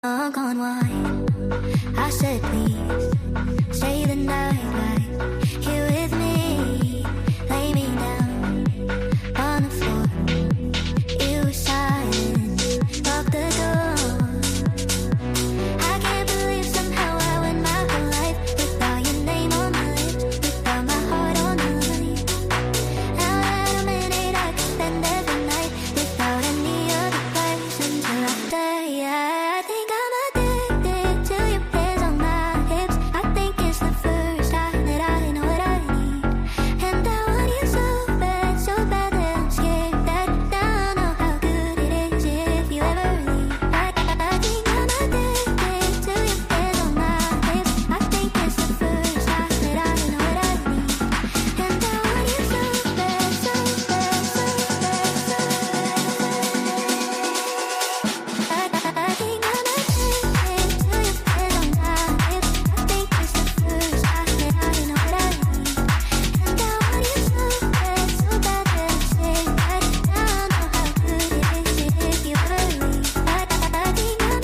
Gone wine. I said, please stay the night right here with me. Lay me down on the floor. You were silent, locked the door. I can't believe somehow I went my whole life without your name on my lips, without my heart on the line. Now that I'm in it, I can spend every night without any other place until I die. I think I'm addicted to your hands on my hips. I think it's the first time that I know what I need. And I want you so bad that I'm scared that I don't know how good it is if you ever leave. I think I'm addicted to your hands on my hips. I think it's the first time that I know what I need. And I want you so bad, so bad, so bad, so bad. I think I'm addicted to your hands on my hips. I think it's the first time that I know what I need. And I want you so bad that I'm scared that I don't know how good it is if you ever leave. I think I'm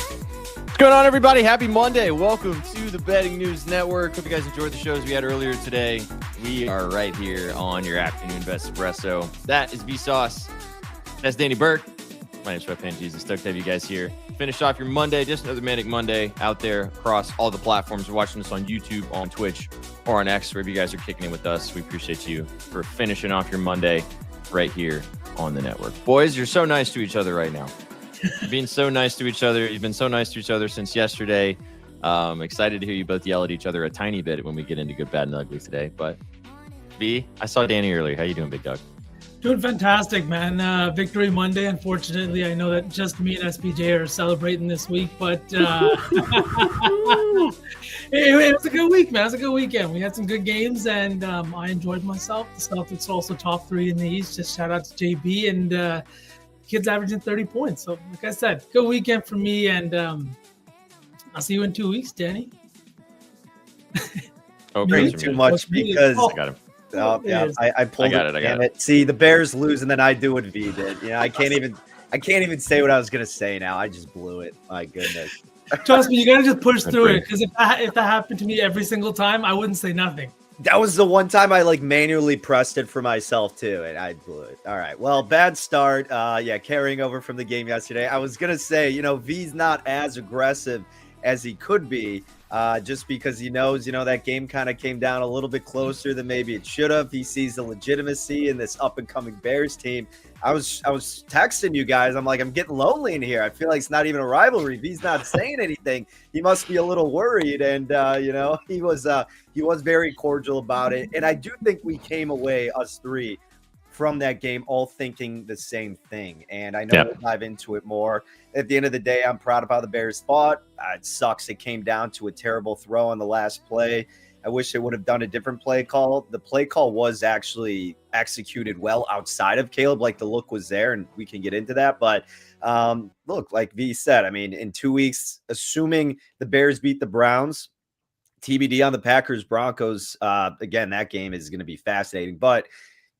What's going on, everybody? Happy Monday. Welcome to the Betting News Network. Hope you guys enjoyed the shows we had earlier today. We are right here on your afternoon BETSPRESSO. That is Vsauce. That's Danny Burke. My name's Sweatpants Jesus. Stoked to have you guys here. Finish off your Monday. Just another Manic Monday out there across all the platforms. You're watching us on YouTube, on Twitch, or on X, wherever you guys are kicking in with us. We appreciate you for finishing off your Monday right here on the network. Boys, you're so nice to each other right now. You're being so nice to each other. You've been so nice to each other since yesterday. Excited to hear you both yell at each other a tiny bit when we get into good, bad, and ugly today. But V, I saw Danny earlier. How you doing, big dog? Doing fantastic, man. Victory Monday. Unfortunately, I know that just me and SPJ are celebrating this week, but it was a good week, man. It was a good weekend. We had some good games, and I enjoyed myself. The Celtics also top 3 in the East. Just shout out to JB and kids averaging 30 points. So, like I said, good weekend for me, and I'll see you in 2 weeks, Danny. Oh, Bring praise too me. much because I got him. oh, yeah, Yes. I pulled I got it. Damn it. See, the Bears lose, and then I do what V did. You know, I can't even say what I was gonna say now. I just blew it. My goodness. Trust me, you gotta just push through Agreed. it, because if that happened to me every single time, I wouldn't say nothing. That was the one time I manually pressed it for myself too, and I blew it. All right. Well, bad start. Yeah, carrying over from the game yesterday. I was gonna say, V's not as aggressive as he could be, just because he knows, that game kind of came down a little bit closer than maybe it should have. He sees the legitimacy in this up and coming Bears team. I was texting you guys. I'm like, I'm getting lonely in here. I feel like it's not even a rivalry. He's not saying anything. He must be a little worried, and he was very cordial about it. And I do think we came away, us three, from that game all thinking the same thing. And I know we'll dive into it more. At the end of the day, I'm proud of how the Bears fought. It sucks it came down to a terrible throw on the last play. I wish they would have done a different play call. The play call was actually executed well outside of Caleb. The look was there, and we can get into that. But look, like V said, I mean, in 2 weeks, assuming the Bears beat the Browns, TBD on the Packers-Broncos, again, that game is going to be fascinating. But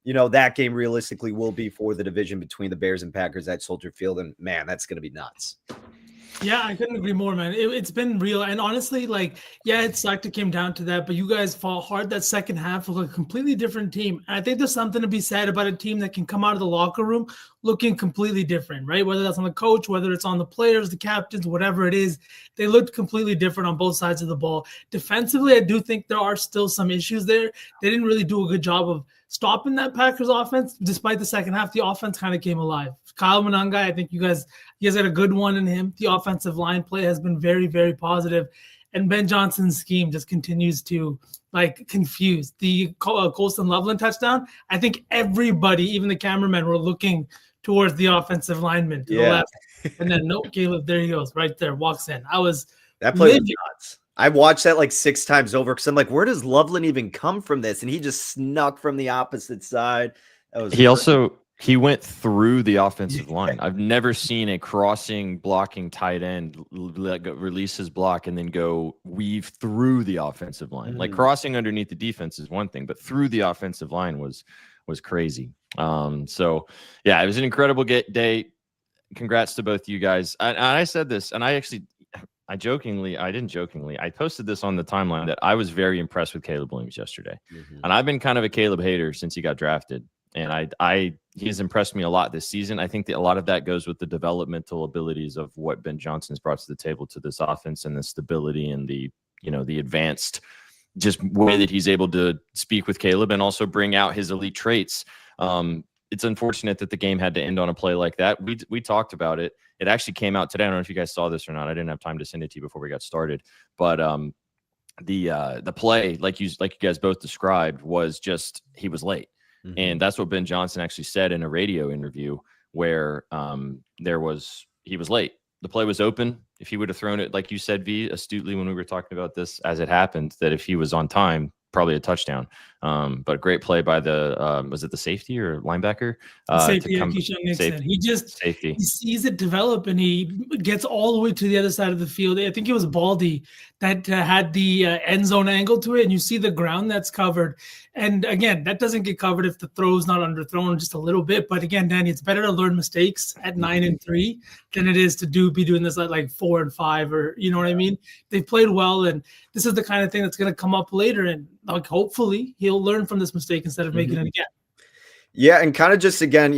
that game realistically will be for the division between the Bears and Packers at Soldier Field. And man, that's going to be nuts. Yeah, I couldn't agree more, man. It's been real. And honestly, it sucked it came down to that, but you guys fought hard that second half of a completely different team. And I think there's something to be said about a team that can come out of the locker room looking completely different, right? Whether that's on the coach, whether it's on the players, the captains, whatever it is, they looked completely different on both sides of the ball. Defensively, I do think there are still some issues there. They didn't really do a good job of stopping that Packers offense. Despite the second half, the offense kind of came alive. Kyle Monangai, I think you guys had a good one in him. The offensive line play has been very, very positive. And Ben Johnson's scheme just continues to confuse. The Colston Loveland touchdown, I think everybody, even the cameramen, were looking towards the offensive lineman to the left. And then, nope, Caleb, there he goes, right there, walks in. That play was nuts. I watched that 6 times over because I'm like, where does Loveland even come from this? And he just snuck from the opposite side. He went through the offensive line. I've never seen a crossing blocking tight end release his block and then go weave through the offensive line. Crossing underneath the defense is one thing, but through the offensive line was crazy. So yeah, it was an incredible day. Congrats to both you guys. And I said this, and I actually I didn't jokingly, I posted this on the timeline that I was very impressed with Caleb Williams yesterday. And I've been kind of a Caleb hater since he got drafted. And he has impressed me a lot this season. I think that a lot of that goes with the developmental abilities of what Ben Johnson's brought to the table to this offense, and the stability and the advanced just way that he's able to speak with Caleb and also bring out his elite traits. It's unfortunate that the game had to end on a play like that. We talked about it. It actually came out today. I don't know if you guys saw this or not. I didn't have time to send it to you before we got started. But the play, like you guys both described, was just he was late. And that's what Ben Johnson actually said in a radio interview, where he was late. The play was open. If he would have thrown it, like you said, V, astutely when we were talking about this as it happened, that if he was on time, probably a touchdown. But great play by was it the safety or linebacker? Safety, Keyshawn Nixon. He just safety. He sees it develop and he gets all the way to the other side of the field. I think it was Baldy that had the end zone angle to it, and you see the ground that's covered. And again, that doesn't get covered if the throw's not underthrown just a little bit. But again, Danny, it's better to learn mistakes at 9-3 than it is to be doing this at like 4-5, or you know what I mean? They've played well, and this is the kind of thing that's going to come up later. And like hopefully he'll learn from this mistake instead of making it again. Yeah, and kind of just again,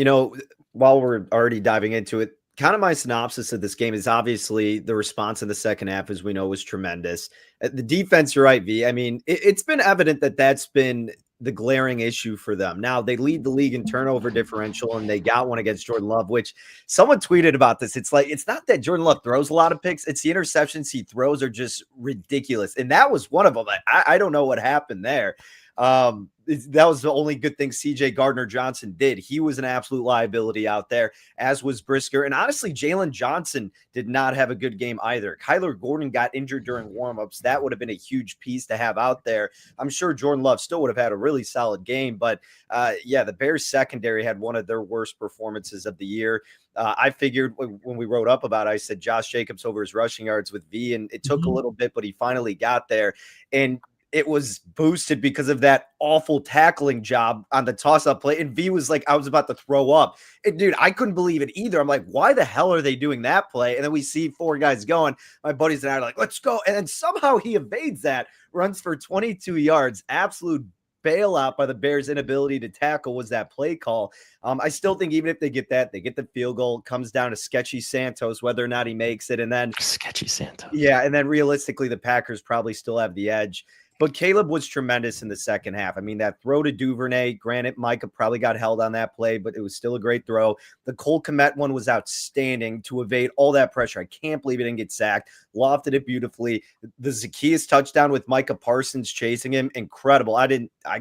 while we're already diving into it, kind of my synopsis of this game is obviously the response in the second half, as we know, was tremendous. The defense, you're right, V. I mean, it's been evident that that's been the glaring issue for them. Now, they lead the league in turnover differential, and they got one against Jordan Love, which someone tweeted about this. It's like, it's not that Jordan Love throws a lot of picks. It's the interceptions he throws are just ridiculous. And that was one of them. I don't know what happened there. That was the only good thing CJ Gardner-Johnson did. He was an absolute liability out there, as was Brisker. And honestly, Jalen Johnson did not have a good game either. Kyler Gordon got injured during warmups. That would have been a huge piece to have out there. I'm sure Jordan Love still would have had a really solid game, but the Bears secondary had one of their worst performances of the year. I figured when we wrote up about it, I said Josh Jacobs over his rushing yards with V, and it took a little bit, but he finally got there. And it was boosted because of that awful tackling job on the toss-up play. And V was like, I was about to throw up. And dude, I couldn't believe it either. I'm like, why the hell are they doing that play? And then we see four guys going. My buddies and I are like, let's go. And then somehow he evades that, runs for 22 yards. Absolute bailout by the Bears' inability to tackle was that play call. I still think even if they get that, they get the field goal. It comes down to Sketchy Santos, whether or not he makes it. And then Sketchy Santos. Yeah, and then realistically, the Packers probably still have the edge. But Caleb was tremendous in the second half. I mean, that throw to Duvernay, granted, Micah probably got held on that play, but it was still a great throw. The Cole Kmet one was outstanding to evade all that pressure. I can't believe he didn't get sacked. Lofted it beautifully. The Zacchaeus touchdown with Micah Parsons chasing him, incredible. I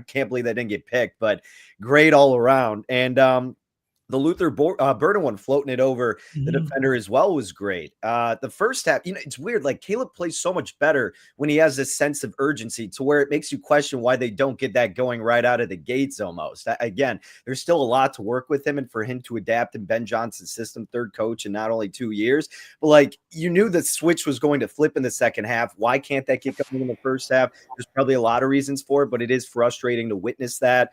can't believe that didn't get picked, but great all around. And the Luther Burden one floating it over the defender as well was great. The first half, it's weird. Like Caleb plays so much better when he has this sense of urgency to where it makes you question why they don't get that going right out of the gates almost. Again, there's still a lot to work with him and for him to adapt in Ben Johnson's system, third coach in not only 2 years, but like you knew the switch was going to flip in the second half. Why can't that get going in the first half? There's probably a lot of reasons for it, but it is frustrating to witness that.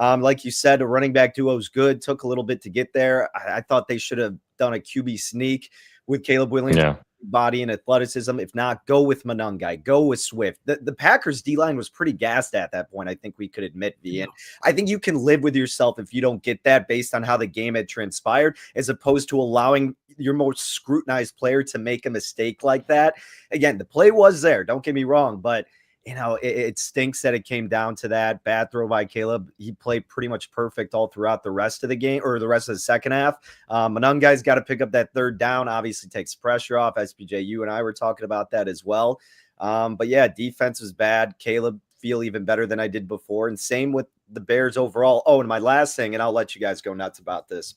Like you said, a running back duo is good. Took a little bit to get there. I thought they should have done a QB sneak with Caleb Williams' body and athleticism. If not, go with Monangai. Go with Swift. The Packers' D-line was pretty gassed at that point. I think we could admit, V. And I think you can live with yourself if you don't get that based on how the game had transpired, as opposed to allowing your most scrutinized player to make a mistake like that. Again, the play was there. Don't get me wrong, but it stinks that it came down to that bad throw by Caleb. He played pretty much perfect all throughout the rest of the game, or the rest of the second half. Monangai's got to pick up that third down, obviously takes pressure off. SPJ, you and I were talking about that as well. But yeah, defense was bad. Caleb feel even better than I did before. And same with the Bears overall. Oh, and my last thing, and I'll let you guys go nuts about this.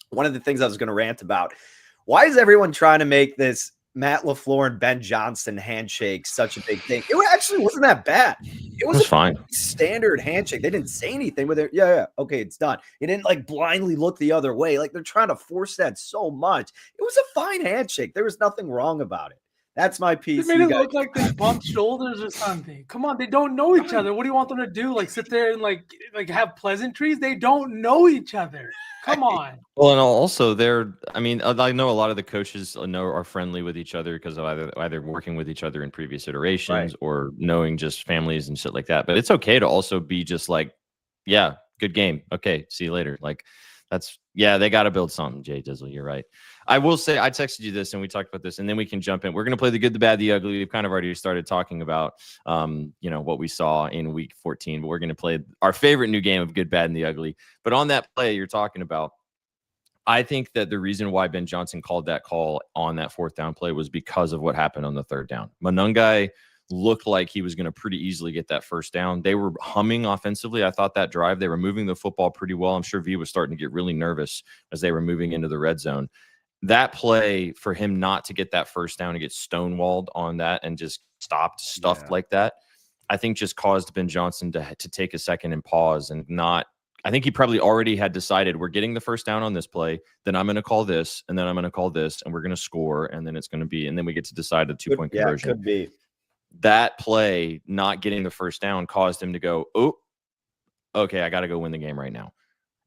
One of the things I was going to rant about, why is everyone trying to make this Matt LaFleur and Ben Johnson handshake such a big thing? It actually wasn't that bad. It was fine. Standard handshake. They didn't say anything with it. Yeah, okay, it's done. It didn't like blindly look the other way. Like they're trying to force that so much. It was a fine handshake. There was nothing wrong about it. That's my They piece. made You it guys, look like they bumped shoulders or something. Come on, they don't know each other. What do you want them to do? Like sit there and like have pleasantries? They don't know each other. Come on. Well, and also I mean, I know a lot of the coaches are friendly with each other because of either working with each other in previous iterations Right. or knowing just families and shit like that. But it's okay to also be just like, yeah, good game. Okay, see you later. Like they got to build something, Jay Dizzle. You're right. I will say, I texted you this and we talked about this, and then we can jump in. We're going to play the good, the bad, the ugly. We've kind of already started talking about, what we saw in week 14, but we're going to play our favorite new game of good, bad, and the ugly. But on that play you're talking about, I think that the reason why Ben Johnson called that call on that fourth down play was because of what happened on the third down. Monungai looked like he was going to pretty easily get that first down. They were humming offensively. I thought that drive, they were moving the football pretty well. I'm sure V was starting to get really nervous as they were moving into the red zone. That play for him not to get that first down and get stonewalled on that and just stuffed like that, I think just caused Ben Johnson to take a second and pause and not. I think he probably already had decided we're getting the first down on this play. Then I'm going to call this, and then I'm going to call this, and we're going to score, and then it's going to be, and then we get to decide the 2-point conversion. Yeah, could be. That play, not getting the first down, caused him to go, oh, okay, I got to go win the game right now.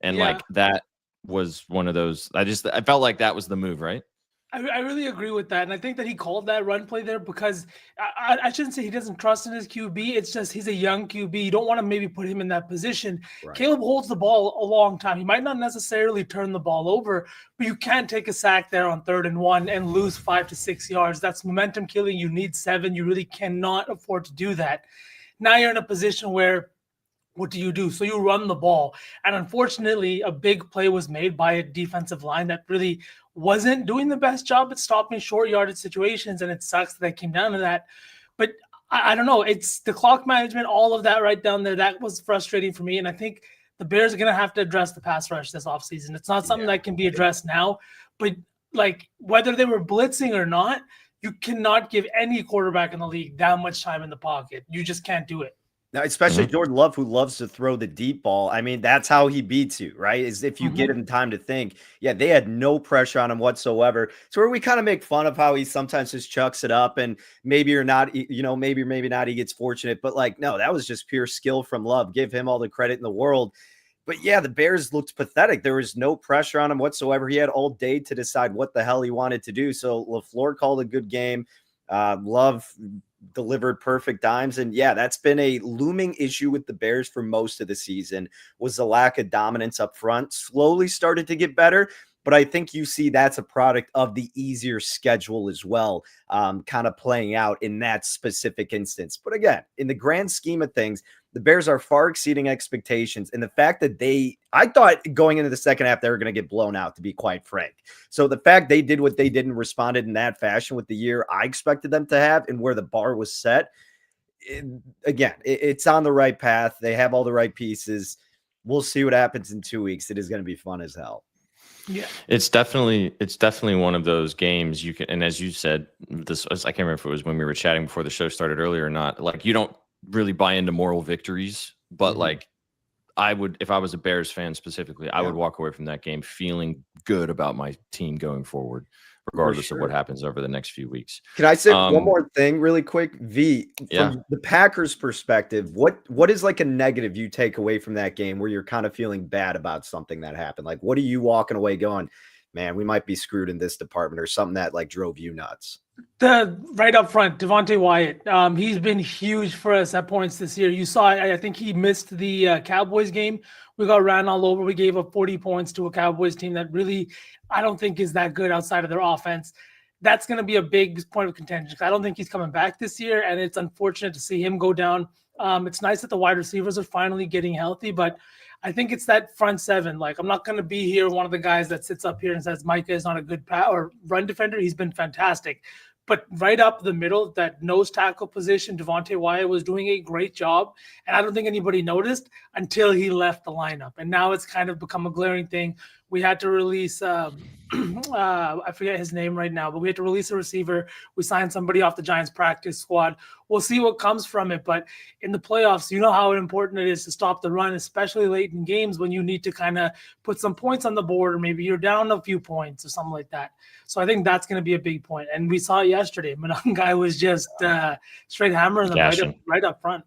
And like that was one of those. I felt like that was the move, right? I really agree with that. And I think that he called that run play there because I shouldn't say he doesn't trust in his QB. It's just he's a young QB. You don't want to maybe put him in that position. Right. Caleb holds the ball a long time. He might not necessarily turn the ball over, but you can't take a sack there on 3rd and 1 and lose 5 to 6 yards. That's momentum killing. You need 7. You really cannot afford to do that. Now you're in a position where what do you do? So you run the ball. And unfortunately, a big play was made by a defensive line that really wasn't doing the best job at stopping short yardage situations. And it sucks that it came down to that. But I don't know. It's the clock management, all of that right down there. That was frustrating for me. And I think the Bears are going to have to address the pass rush this offseason. It's not something that can be addressed now. But like whether they were blitzing or not, you cannot give any quarterback in the league that much time in the pocket. You just can't do it. Now, especially Jordan Love, who loves to throw the deep ball. I mean, that's how he beats you, right? Is if you get him time to think. Yeah, they had no pressure on him whatsoever. So where we kind of make fun of how he sometimes just chucks it up and maybe or not, maybe not he gets fortunate. But like, no, that was just pure skill from Love. Give him all the credit in the world. But yeah, the Bears looked pathetic. There was no pressure on him whatsoever. He had all day to decide what the hell he wanted to do. So LaFleur called a good game. Love delivered perfect dimes. And yeah, that's been a looming issue with the Bears for most of the season, was the lack of dominance up front. Slowly started to get better, but I think you see that's a product of the easier schedule as well, kind of playing out in that specific instance. But again, in the grand scheme of things, the Bears are far exceeding expectations. And the fact that I thought going into the second half, they were going to get blown out, to be quite frank. So the fact they did what they did and responded in that fashion with the year I expected them to have and where the bar was set, it's on the right path. They have all the right pieces. We'll see what happens in 2 weeks. It is going to be fun as hell. Yeah, it's definitely one of those games you can, and as you said, this, I can't remember if it was when we were chatting before the show started earlier or not. Like, you don't really buy into moral victories, but like I would, if I was a Bears fan specifically, I would walk away from that game feeling good about my team going forward, regardless of what happens over the next few weeks. Can I say one more thing really quick? From the Packers perspective, what is like a negative you take away from that game where you're kind of feeling bad about something that happened? Like, what are you walking away going, man, we might be screwed in this department, or something that like drove you nuts? Right up front, Devontae Wyatt. He's been huge for us at points this year. You saw, I think he missed the Cowboys game. We got ran all over. We gave up 40 points to a Cowboys team that really, I don't think is that good outside of their offense. That's going to be a big point of contention. I don't think he's coming back this year, and it's unfortunate to see him go down. It's nice that the wide receivers are finally getting healthy, but I think it's that front seven. Like, I'm not going to be here one of the guys that sits up here and says Micah is not a good or run defender. He's been fantastic. But right up the middle, that nose tackle position, Devontae Wyatt was doing a great job. And I don't think anybody noticed until he left the lineup. And now it's kind of become a glaring thing we had to release I forget his name right now, but we had to release a receiver. We signed somebody off the Giants practice squad. We'll see what comes from it. But in the playoffs, you know how important it is to stop the run, especially late in games when you need to kind of put some points on the board, or maybe you're down a few points or something like that. So I think that's going to be a big point. And we saw it yesterday. Guy was just straight hammering them right up front.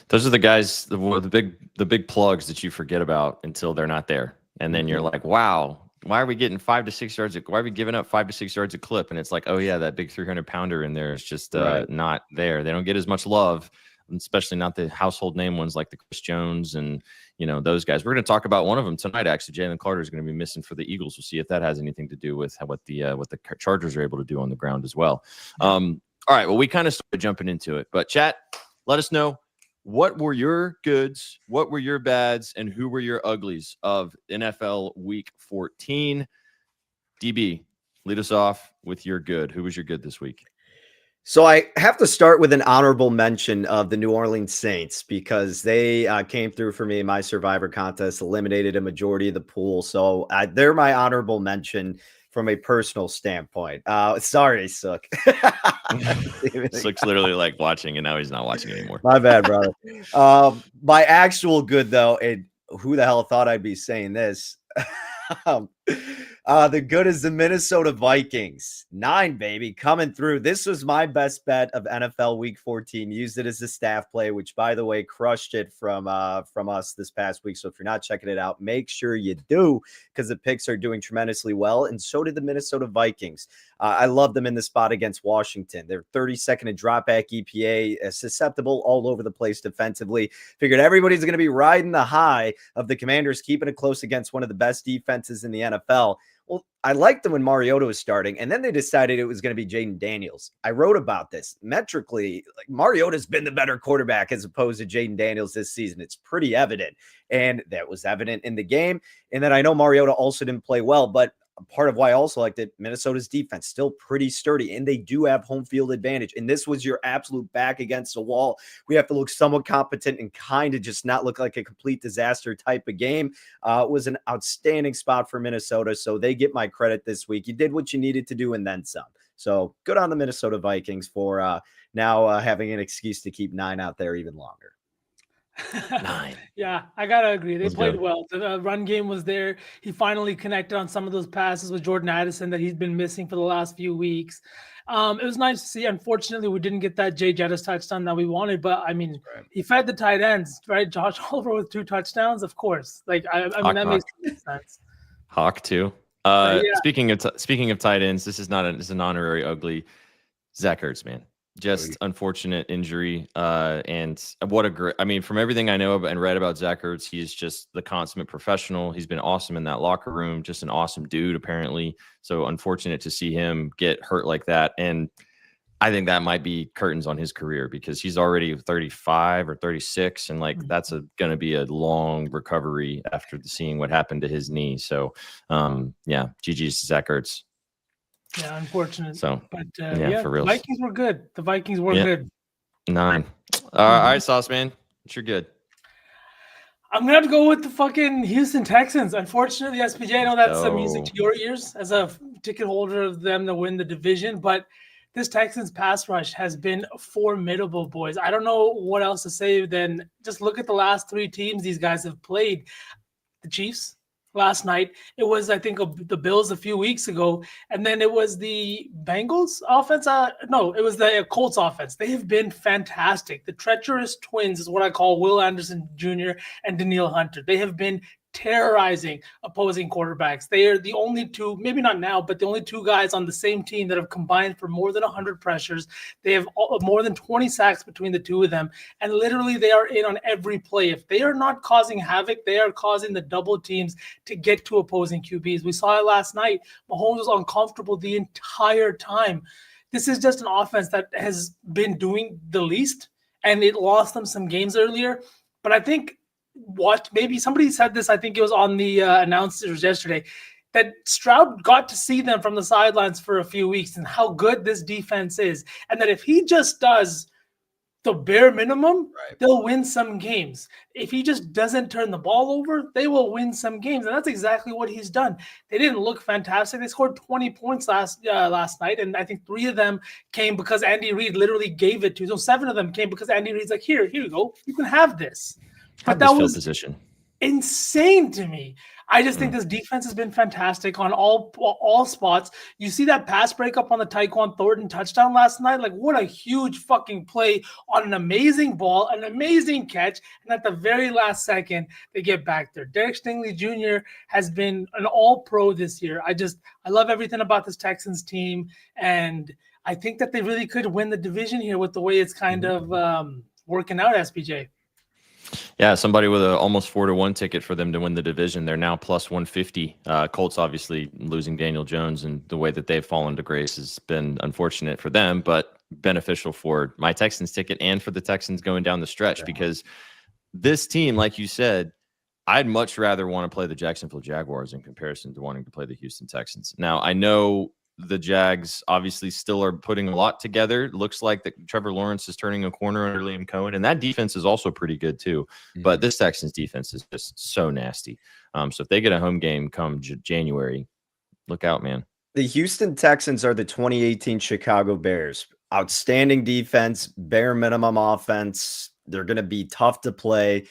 Those are the guys, the big plugs that you forget about until they're not there. And then you're like, wow, why are we getting 5 to 6 yards? Why are we giving up 5 to 6 yards a clip? And it's like, oh yeah, that big 300-pounder in there is just not there. They don't get as much love, especially not the household name ones like the Chris Jones and, those guys. We're going to talk about one of them tonight. Actually, Jalen Carter is going to be missing for the Eagles. We'll see if that has anything to do with what the Chargers are able to do on the ground as well. All right. Well, we kind of started jumping into it, but chat, let us know. What were your goods? What were your bads? And who were your uglies of NFL Week 14? DB, lead us off with your good. Who was your good this week? So I have to start with an honorable mention of the New Orleans Saints because they came through for me in my Survivor contest, eliminated a majority of the pool. So they're my honorable mention from a personal standpoint. Sorry, Sook. Sook's literally like watching, and now he's not watching anymore. My bad, brother. My actual good, though, and who the hell thought I'd be saying this? The good is the Minnesota Vikings. 9, baby, coming through. This was my best bet of NFL Week 14. Used it as a staff play, which, by the way, crushed it from us this past week. So if you're not checking it out, make sure you do, because the picks are doing tremendously well, and so did the Minnesota Vikings. I love them in the spot against Washington. They're 32nd in dropback EPA, susceptible all over the place defensively. Figured everybody's going to be riding the high of the Commanders keeping it close against one of the best defenses in the NFL. Well, I liked them when Mariota was starting, and then they decided it was going to be Jaden Daniels. I wrote about this. Metrically, like, Mariota's been the better quarterback as opposed to Jaden Daniels this season. It's pretty evident, and that was evident in the game. And then I know Mariota also didn't play well, but part of why I also liked it, Minnesota's defense still pretty sturdy, and they do have home field advantage. And this was your absolute back against the wall. We have to look somewhat competent and kind of just not look like a complete disaster type of game. It was an outstanding spot for Minnesota, so they get my credit this week. You did what you needed to do and then some. So good on the Minnesota Vikings for now having an excuse to keep 9 out there even longer. 9. Yeah, I gotta agree. They Let's played go. well. The run game was there. He finally connected on some of those passes with Jordan Addison that he's been missing for the last few weeks. It was nice to see. Unfortunately, we didn't get that Jay Jettis touchdown that we wanted, but I mean, he fed the tight ends, right? Josh Oliver with 2 touchdowns, of course. Like I mean, that makes sense. Hawk too. Yeah. Speaking of tight ends, this is an honorary ugly. Zach Ertz, man. Just unfortunate injury. And what a great, I mean, from everything I know and read about Zach Ertz, he's just the consummate professional. He's been awesome in that locker room, just an awesome dude, apparently. So unfortunate to see him get hurt like that. And I think that might be curtains on his career because he's already 35 or 36. And like, that's going to be a long recovery after seeing what happened to his knee. So yeah, GG's Zach Ertz. Yeah, unfortunate. So, but yeah, for real. The Vikings were good. The Vikings were good. 9. All right, Sauce Man, you're good. I'm gonna have to go with the fucking Houston Texans. Unfortunately, SPJ, I know that's some music to your ears as a ticket holder of them to win the division, but this Texans pass rush has been formidable, boys. I don't know what else to say than just look at the last 3 teams these guys have played. The Chiefs last night. It was, I think, the Bills a few weeks ago. And then it was the Bengals offense. No, it was the Colts offense. They have been fantastic. The treacherous twins is what I call Will Anderson Jr. and Danielle Hunter. They have been terrorizing opposing quarterbacks. They are the only 2, maybe not now, but the only 2 guys on the same team that have combined for more than 100 pressures. They have more than 20 sacks between the 2 of them. And literally they are in on every play. If they are not causing havoc, they are causing the double teams to get to opposing QBs. We saw it last night. Mahomes was uncomfortable the entire time. This is just an offense that has been doing the least, and it lost them some games earlier. But I think maybe somebody said this, I think it was on the announcers yesterday, that Stroud got to see them from the sidelines for a few weeks and how good this defense is. And that if he just does the bare minimum, Right. they'll win some games. If he just doesn't turn the ball over, they will win some games. And that's exactly what he's done. They didn't look fantastic. They scored 20 points last night. And I think 3 of them came because Andy Reid literally gave it to. So 7 of them came because Andy Reid's like, here you go. You can have this. But that was position insane to me. I just think this defense has been fantastic on all spots. You see that pass breakup on the Tyquan Thornton touchdown last night? Like, what a huge fucking play on an amazing ball, an amazing catch. And at the very last second, they get back there. Derek Stingley Jr. has been an all-pro this year. I love everything about this Texans team. And I think that they really could win the division here with the way it's kind of working out, SPJ. Yeah, somebody with a almost 4-1 ticket for them to win the division. They're now plus 150. Colts obviously losing Daniel Jones, and the way that they've fallen to grace has been unfortunate for them, but beneficial for my Texans ticket and for the Texans going down the stretch, because this team, like you said, I'd much rather want to play the Jacksonville Jaguars in comparison to wanting to play the Houston Texans. Now, I know the Jags obviously still are putting a lot together. It looks like that Trevor Lawrence is turning a corner under Liam Cohen, and that defense is also pretty good too. But this Texans defense is just so nasty. So if they get a home game come January, look out, man. The Houston Texans are the 2018 Chicago Bears. Outstanding defense, bare minimum offense. They're going to be tough to play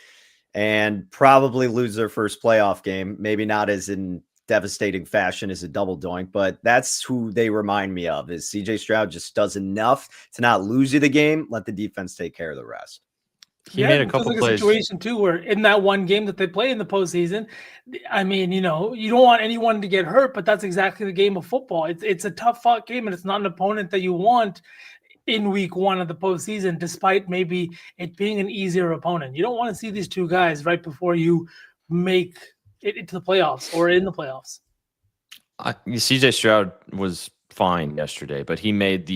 and probably lose their first playoff game. Maybe not as in devastating fashion as a double doink, but that's who they remind me of. Is CJ Stroud just does enough to not lose you the game, let the defense take care of the rest. He made a couple like plays. A situation too where in that one game that they play in the postseason, I mean, you don't want anyone to get hurt, but that's exactly the game of football. It's a tough fought game, and it's not an opponent that you want in week 1 of the postseason, despite maybe it being an easier opponent. You don't want to see these two guys right before you make it into the playoffs or in the playoffs. CJ Stroud was fine yesterday, but he made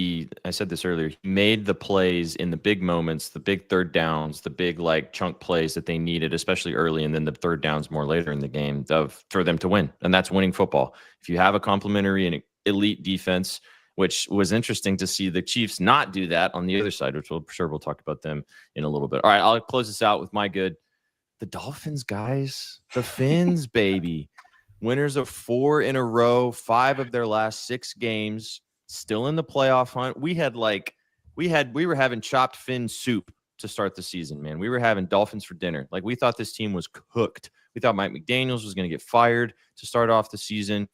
I said this earlier, he made the plays in the big moments, the big third downs, the big chunk plays that they needed, especially early, and then the third downs more later in the game for them to win. And that's winning football. If you have a complementary and elite defense, which was interesting to see the Chiefs not do that on the other side, which we'll talk about them in a little bit. All right, I'll close this out with my good. The Dolphins, guys, the Fins, baby. Winners of 4 in a row, 5 of their last 6 games, still in the playoff hunt. We were having chopped fin soup to start the season, man. We were having Dolphins for dinner. We thought this team was cooked. We thought Mike McDaniels was going to get fired to start off the season.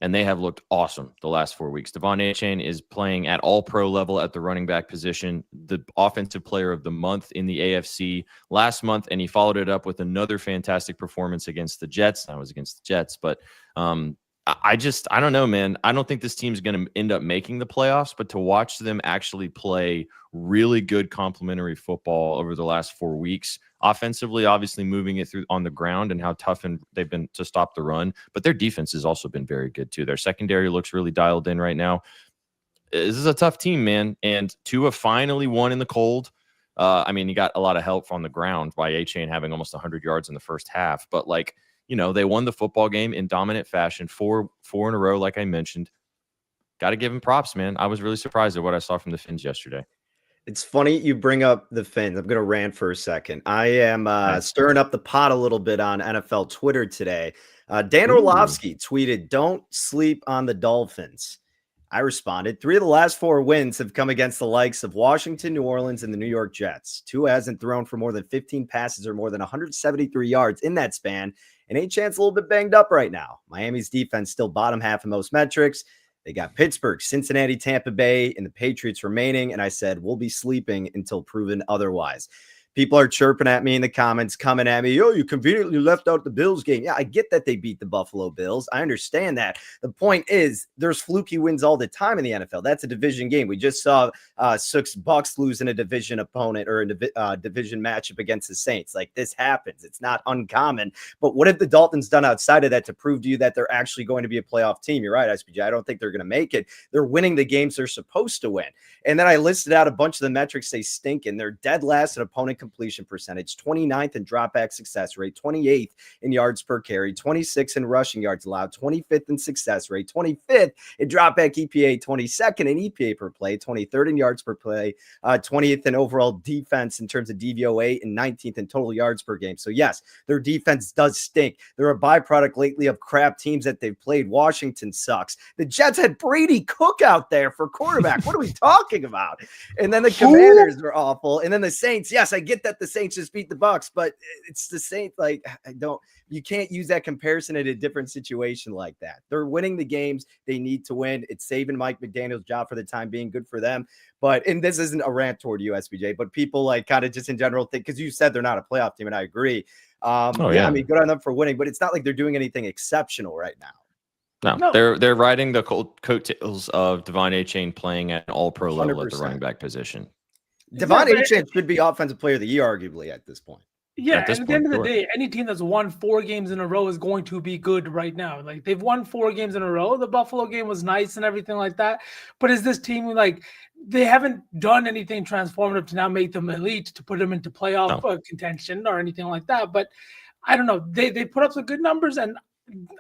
And they have looked awesome the last 4 weeks. Devon Achane is playing at all-pro level at the running back position, the offensive player of the month in the AFC last month, and he followed it up with another fantastic performance against the Jets. That was against the Jets, but I don't know, man. I don't think this team's going to end up making the playoffs, but to watch them actually play really good complementary football over the last 4 weeks, offensively, obviously moving it through on the ground and how tough they've been to stop the run, but their defense has also been very good too. Their secondary looks really dialed in right now. This is a tough team, man. And Tua finally won in the cold. He got a lot of help on the ground by Achane having almost 100 yards in the first half, but they won the football game in dominant fashion, four in a row, like I mentioned. Got to give him props, man. I was really surprised at what I saw from the Fins yesterday. It's funny you bring up the Fins. I'm going to rant for a second. I am stirring up the pot a little bit on NFL Twitter today. Dan Orlovsky tweeted, "Don't sleep on the Dolphins." I responded, 3 of the last 4 wins have come against the likes of Washington, New Orleans, and the New York Jets. Tua hasn't thrown for more than 15 passes or more than 173 yards in that span, and Achane's a little bit banged up right now. Miami's defense still bottom half in most metrics. They got Pittsburgh, Cincinnati, Tampa Bay, and the Patriots remaining, and I said, we'll be sleeping until proven otherwise. People are chirping at me in the comments, coming at me. Yo, you conveniently left out the Bills game. Yeah, I get that they beat the Buffalo Bills. I understand that. The point is, there's fluky wins all the time in the NFL. That's a division game. We just saw Sook's Bucks losing a division opponent or a division matchup against the Saints. This happens. It's not uncommon. But what have the Dolphins done outside of that to prove to you that they're actually going to be a playoff team? You're right, SPJ. I don't think they're going to make it. They're winning the games they're supposed to win. And then I listed out a bunch of the metrics they stink in. They're dead last in opponent completion percentage, 29th in dropback success rate, 28th in yards per carry, 26th in rushing yards allowed, 25th in success rate, 25th in dropback EPA, 22nd in EPA per play, 23rd in yards per play, 20th in overall defense in terms of DVOA, and 19th in total yards per game. So yes, their defense does stink. They're a byproduct lately of crap teams that they've played. Washington sucks. The Jets had Brady Cook out there for quarterback. What are we talking about? And then the Commanders were awful. And then the Saints. Yes, I get that the Saints just beat the Bucs, but it's the Saints. Like, you can't use that comparison in a different situation like that. They're winning the games they need to win. It's saving Mike McDaniel's job for the time being. Good for them. But, and this isn't a rant toward you, SBJ, but people like kind of just in general think, because you said they're not a playoff team, and I agree. I mean, good on them for winning, but it's not like they're doing anything exceptional right now. No, they're riding the coattails of Devon Achane playing at an all-pro level 100%. At the running back position. Devon Achane should be offensive player of the year, arguably, at this point. Yeah, at the end of the day, any team that's won 4 games in a row is going to be good right now. Like, they've won 4 games in a row. The Buffalo game was nice and everything like that. But is this team, like, they haven't done anything transformative to now make them elite, to put them into playoff contention or anything like that. But I don't know. They put up some good numbers, and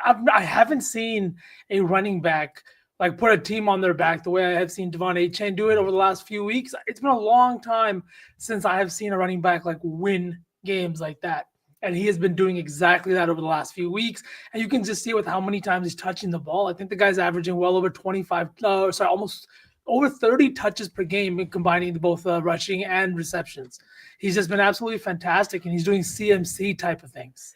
I haven't seen a running back like put a team on their back the way I have seen Devon Achane do it over the last few weeks. It's been a long time since I have seen a running back like win games like that. And he has been doing exactly that over the last few weeks. And you can just see it with how many times he's touching the ball. I think the guy's averaging well over almost over 30 touches per game, combining both rushing and receptions. He's just been absolutely fantastic, and he's doing CMC type of things.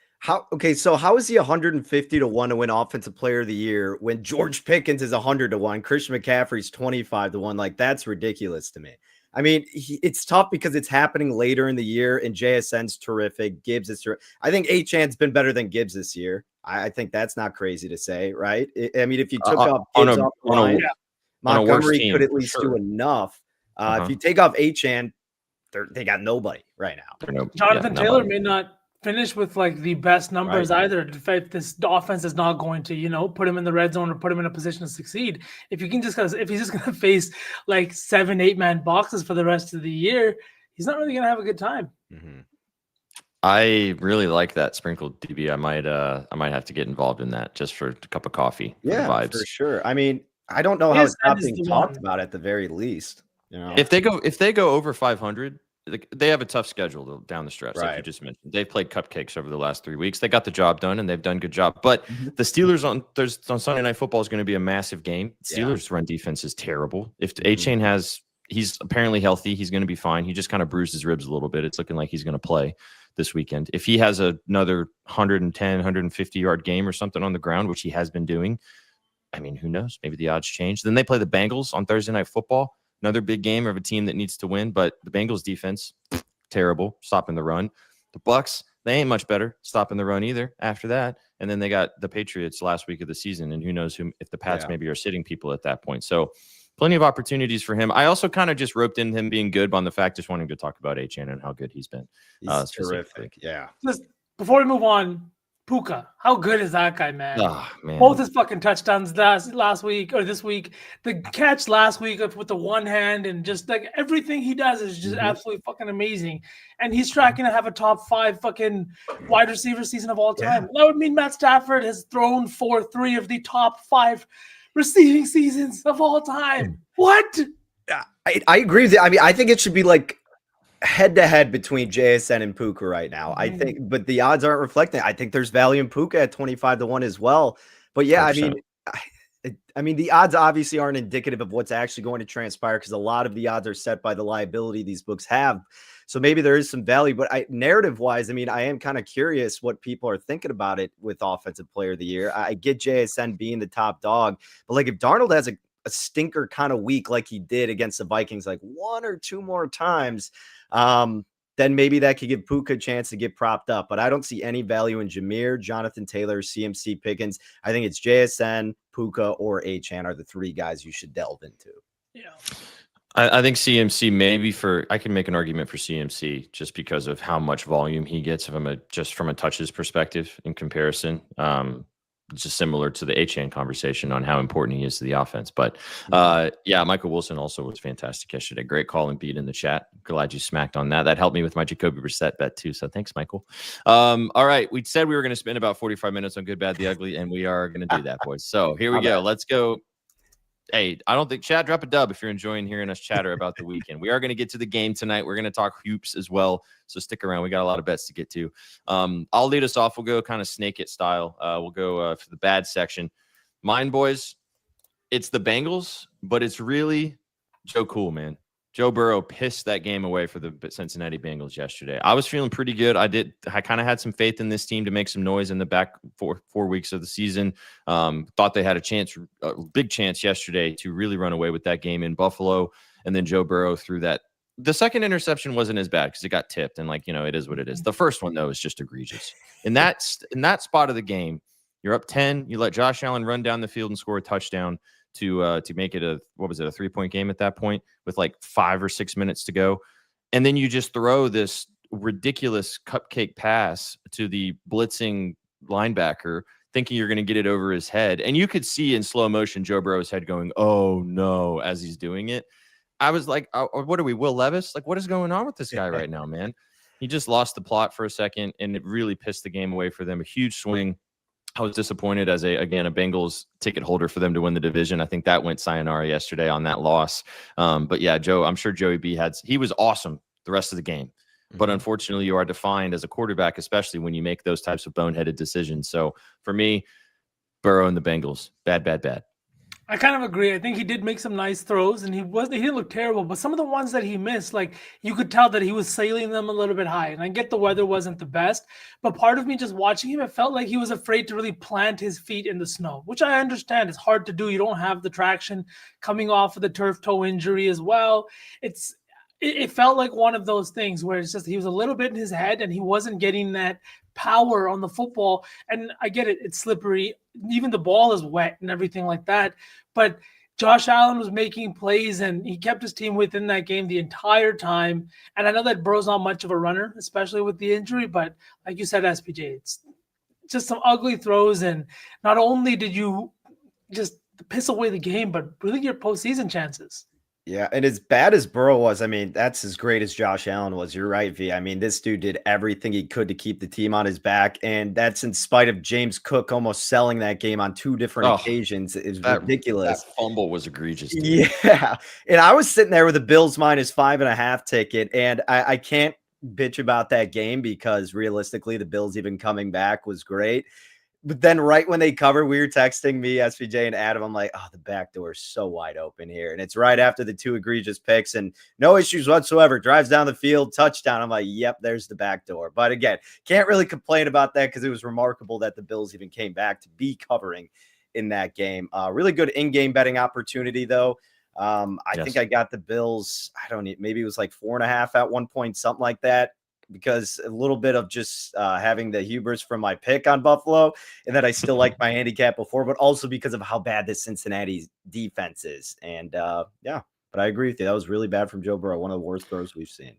So how is he 150 to 1 to win offensive player of the year when George Pickens is 100 to 1, Christian McCaffrey's 25 to 1? Like, that's ridiculous to me. I mean, it's tough because it's happening later in the year, and JSN's terrific. Gibbs is terrific. I think Achane's been better than Gibbs this year. I think that's not crazy to say, right? I mean, if you took off Gibbs off the line, Montgomery could at least do enough. If you take off Achane, they got nobody right now. Jonathan Taylor may not finish with like the best numbers either. If this offense is not going to, put him in the red zone or put him in a position to succeed. If he's just going to face like 7-8 man boxes for the rest of the year, he's not really going to have a good time. Mm-hmm. I really like that sprinkled DB. I might have to get involved in that just for a cup of coffee. Yeah, vibes. For sure. I mean, I don't know how it's not being talked about at the very least. If they go over 500. They have a tough schedule down the stretch, like you just mentioned. They've played cupcakes over the last 3 weeks. They got the job done, and they've done a good job. But the Steelers on Sunday Night Football is going to be a massive game. Steelers' run defense is terrible. If Achane he's apparently healthy, he's going to be fine. He just kind of bruised his ribs a little bit. It's looking like he's going to play this weekend. If he has another 110, 150-yard game or something on the ground, which he has been doing, I mean, who knows? Maybe the odds change. Then they play the Bengals on Thursday Night Football. Another big game of a team that needs to win, but the Bengals defense, terrible, stopping the run. The Bucs, they ain't much better stopping the run either after that. And then they got the Patriots last week of the season, and who knows if the Pats maybe are sitting people at that point. So plenty of opportunities for him. I also kind of just roped in him being good on the fact, just wanting to talk about Achane and how good he's been. He's terrific. Yeah. Just before we move on, Puka, how good is that guy, man? Oh, man. Both his fucking touchdowns last week or this week. The catch last week with the one hand, and just like everything he does is just absolutely fucking amazing. And he's tracking to have a top 5 fucking wide receiver season of all time. That would mean Matt Stafford has thrown for 3 of the top 5 receiving seasons of all time. What? I agree with you. I mean, I think it should be like head-to-head between JSN and Puka right now. I think, but the odds aren't reflecting. I think there's value in Puka at 25 to 1 as well. But yeah, 100%. I mean, the odds obviously aren't indicative of what's actually going to transpire, because a lot of the odds are set by the liability these books have. So maybe there is some value, but narrative-wise, I mean, I am kind of curious what people are thinking about it with Offensive Player of the Year. I get JSN being the top dog, but like if Darnold has a stinker kind of week like he did against the Vikings, like 1 or 2 more times, then maybe that could give Puka a chance to get propped up. But I don't see any value in Jameer, Jonathan Taylor, CMC Pickens. I think it's JSN, Puka, or Achane are the 3 guys you should delve into. Yeah. I think CMC maybe I can make an argument for CMC just because of how much volume he gets from a touches perspective in comparison. just similar to the Achane conversation on how important he is to the offense. But yeah, Michael Wilson also was fantastic yesterday. Great call and beat in the chat. Glad you smacked on that. That helped me with my Jacoby Brissett bet too. So thanks, Michael. All right. We said we were going to spend about 45 minutes on Good, Bad, the Ugly, and we are going to do that, boys. So here we go. Let's go. Hey, I don't think Chad, drop a dub if you're enjoying hearing us chatter about the weekend. We are going to get to the game tonight. We're going to talk hoops as well. So stick around. We got a lot of bets to get to. I'll lead us off. We'll go kind of snake it style. We'll go for the bad section. Mine, boys, it's the Bengals, but it's really Joe Cool, man. Joe Burrow pissed that game away for the Cincinnati Bengals yesterday. I was feeling pretty good. I kind of had some faith in this team to make some noise in the back four weeks of the season. Thought they had a big chance yesterday to really run away with that game in Buffalo. And then Joe Burrow threw that. The second interception wasn't as bad because it got tipped. And it is what it is. The first one, though, is just egregious. In that spot of the game, you're up 10. You let Josh Allen run down the field and score a touchdown to make it a 3-point game at that point with like 5 or 6 minutes to go. And then you just throw this ridiculous cupcake pass to the blitzing linebacker thinking you're going to get it over his head. And you could see in slow motion Joe Burrow's head going, oh no, as he's doing it. I was like, what are we, Will Levis? Like, what is going on with this guy right now, man? He just lost the plot for a second, and it really pissed the game away for them. A huge swing. I was disappointed as a Bengals ticket holder for them to win the division. I think that went sayonara yesterday on that loss. But yeah, Joe, I'm sure Joey B he was awesome the rest of the game. But unfortunately, you are defined as a quarterback, especially when you make those types of boneheaded decisions. So for me, Burrow and the Bengals, bad, bad, bad. I kind of agree. I think he did make some nice throws, and he didn't look terrible. But some of the ones that he missed, like you could tell that he was sailing them a little bit high. And I get the weather wasn't the best, but part of me just watching him, it felt like he was afraid to really plant his feet in the snow, which I understand. It's hard to do. You don't have the traction coming off of the turf toe injury as well. It felt like one of those things where it's just he was a little bit in his head and he wasn't getting that power on the football. And I get it. It's slippery. Even the ball is wet and everything like that. But Josh Allen was making plays and he kept his team within that game the entire time. And I know that Burrow's not much of a runner, especially with the injury. But like you said, SPJ, it's just some ugly throws. And not only did you just piss away the game, but really your postseason chances. Yeah, and as bad as Burrow was, I mean, that's as great as Josh Allen was. You're right, V. I mean, this dude did everything he could to keep the team on his back, and that's in spite of James Cook almost selling that game on 2 different occasions. It's ridiculous. That fumble was egregious. Dude. Yeah, and I was sitting there with the Bills -5.5 ticket, and I can't bitch about that game because realistically, the Bills even coming back was great. But then right when they cover, we were texting me, SVJ, and Adam. I'm like, oh, the back door is so wide open here. And it's right after the 2 egregious picks and no issues whatsoever. Drives down the field, touchdown. I'm like, yep, there's the back door. But again, can't really complain about that because it was remarkable that the Bills even came back to be covering in that game. Really good in-game betting opportunity, though. I think I got the Bills, maybe it was like 4.5 at one point, something like that. Because a little bit of just having the hubris from my pick on Buffalo and that I still like my handicap before, but also because of how bad the Cincinnati defense is. And yeah, but I agree with you. That was really bad from Joe Burrow. One of the worst throws we've seen.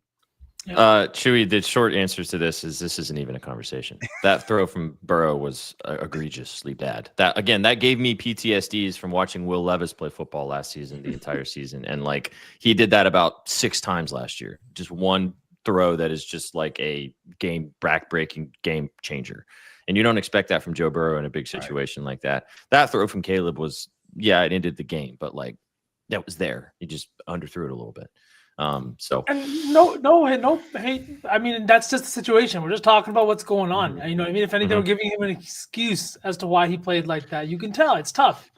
Chewy, the short answers to this isn't even a conversation. That throw from Burrow was egregiously bad. That gave me PTSDs from watching Will Levis play football last season, the entire season. And like he did that about 6 times last year. Just one throw that is just like a breaking game changer. And you don't expect that from Joe Burrow in a big situation like that. That throw from Caleb was, it ended the game, but like that was there. He just underthrew it a little bit. So and no hate. I mean, that's just the situation. We're just talking about what's going on. You know what I mean? If anything, we're giving him an excuse as to why he played like that. You can tell it's tough.